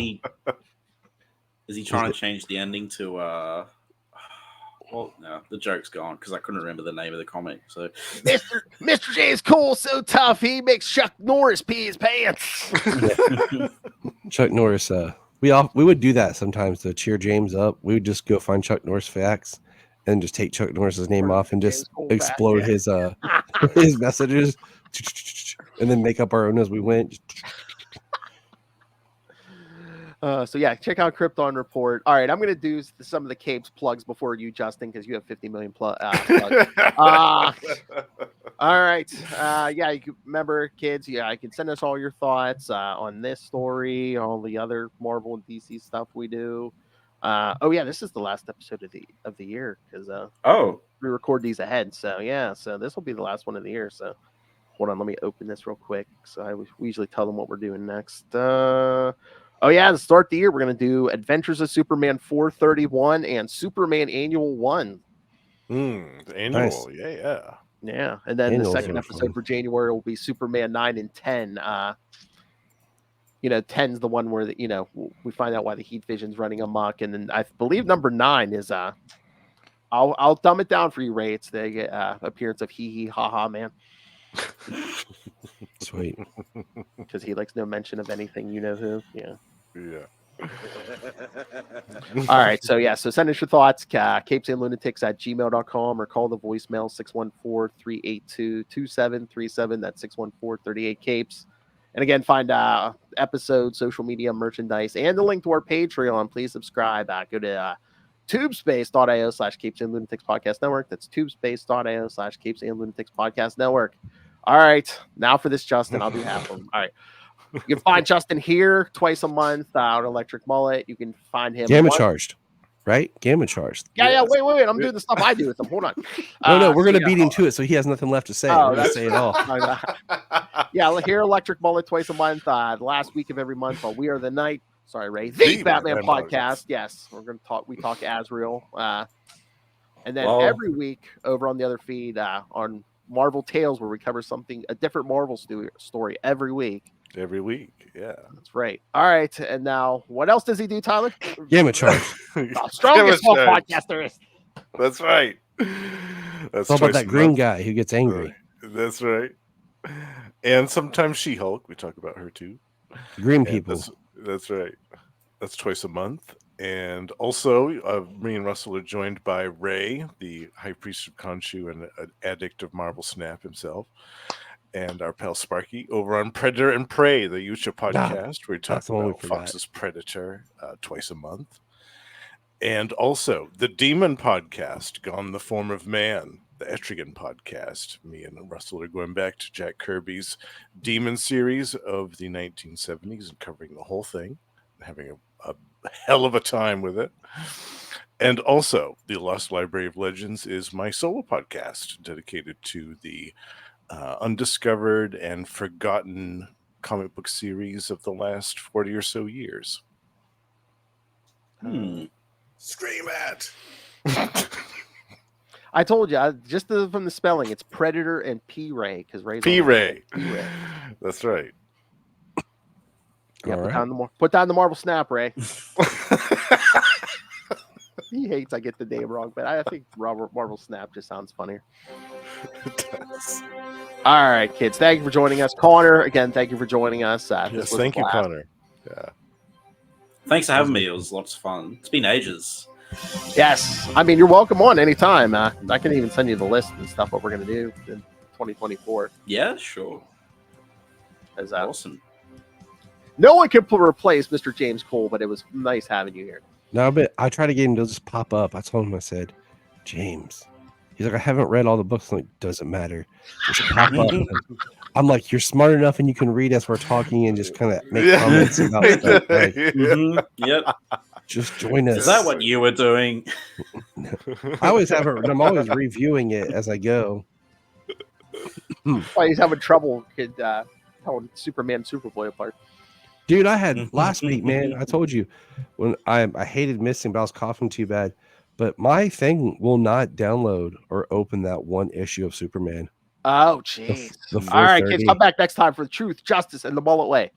he trying to change the ending to well, no, the joke's gone because I couldn't remember the name of the comic. So Mr. James Cole so tough he makes Chuck Norris pee his pants. Chuck Norris, we would do that sometimes to cheer James up. We would just go find Chuck Norris facts and just take Chuck Norris's name off and just explode his his messages and then make up our own as we went. So yeah, check out Krypton Report. All right, I'm going to do some of the Capes plugs before you, Justin, because you have 50 million plugs. All right. Yeah, you can remember, kids. Yeah, you can send us all your thoughts on this story, all the other Marvel and DC stuff we do. Oh yeah, this is the last episode of the year because Oh, we record these ahead. So yeah, so this will be the last one of the year. So hold on, let me open this real quick. So we usually tell them what we're doing next. Oh yeah, to start the year, we're gonna do Adventures of Superman 431 and Superman Annual 1. The annual, Nice. yeah. Yeah, and then Annuals the second are episode fun. for January will be Superman 9 and 10. 10's the one where we find out why the heat vision's running amok, and then I believe number 9 is I'll dumb it down for you, Ray. It's the appearance of Hee Hee Ha Ha Man Sweet. because he likes no mention of anything you know who. Yeah. All right. So yeah. So send us your thoughts. CapesandLunatics@gmail.com or call the voicemail 614-382-2737. That's 614-38-CAPES. And again, find episodes, social media, merchandise, and the link to our Patreon. Please subscribe. Go to tubespace.io/CapesandLunatics Podcast Network. That's tubespace.io/CapesandLunatics Podcast Network. All right. Now for this, Justin. I'll do half of them. All right. You can find Justin here twice a month on Electric Mullet. You can find him. Gamma charged, right? Gamma charged. Yeah. Wait. I'm doing the stuff I do with them. Hold on. No, we're gonna so, beat him to it, so he has nothing left to say. Oh, We're gonna say it all. Yeah, here Electric Mullet twice a month. The last week of every month on We Are the Night. Sorry, Ray. The Batman podcast. Yes, we're gonna talk. We talk Azrael. And then every week over on the other feed on Marvel Tales, where we cover a different Marvel story every week. Every week, yeah. That's right. All right, and now what else does he do, Tyler? Gamma charge. Strongest podcast there is. That's right. It's all about that green guy who gets angry. That's right. And sometimes She-Hulk. We talk about her too. Green people. That's right. That's twice a month. And also, me and Russell are joined by Ray, the High Priest of Khonshu and an addict of Marvel Snap himself, and our pal Sparky over on Predator and Prey, the Yusha podcast, where we talk about Fox's Predator twice a month. And also the Demon podcast, Gone the Form of Man, the Etrigan podcast. Me and Russell are going back to Jack Kirby's Demon series of the 1970s and covering the whole thing, having a hell of a time with it. And also, the Lost Library of Legends is my solo podcast dedicated to the undiscovered and forgotten comic book series of the last 40 or so years. Scream at. I told you, just from the spelling, it's Predator and P-Ray because Ray's P-Ray. That's right. Yeah, put down the Marvel Snap, Ray. He hates I get the name wrong, but I think Marvel Snap just sounds funnier. It does. All right, kids. Thank you for joining us. Connor, again, thank you for joining us. Yes, thank you, Connor. Yeah. Thanks for having me. It was lots of fun. It's been ages. Yes. I mean, you're welcome on anytime. I can even send you the list and stuff, what we're going to do in 2024. Yeah, sure. That's awesome. No one can replace Mr. James Cole, but it was nice having you here. No, but I tried to get him to just pop up. I told him, I said, James. He's like, I haven't read all the books. I'm like, doesn't matter. Just pop up. I'm like, you're smart enough and you can read as we're talking and just kind of make comments about stuff. Like, Yep. Just join us. Is that what you were doing? I always have it. I'm always reviewing it as I go. Why he's having trouble telling Superman and Superboy apart. Dude, I had last week, man. I told you when I hated missing, but I was coughing too bad. But my thing will not download or open that one issue of Superman. Oh, jeez. All right, kids, come back next time for the truth, justice, and the mullet way.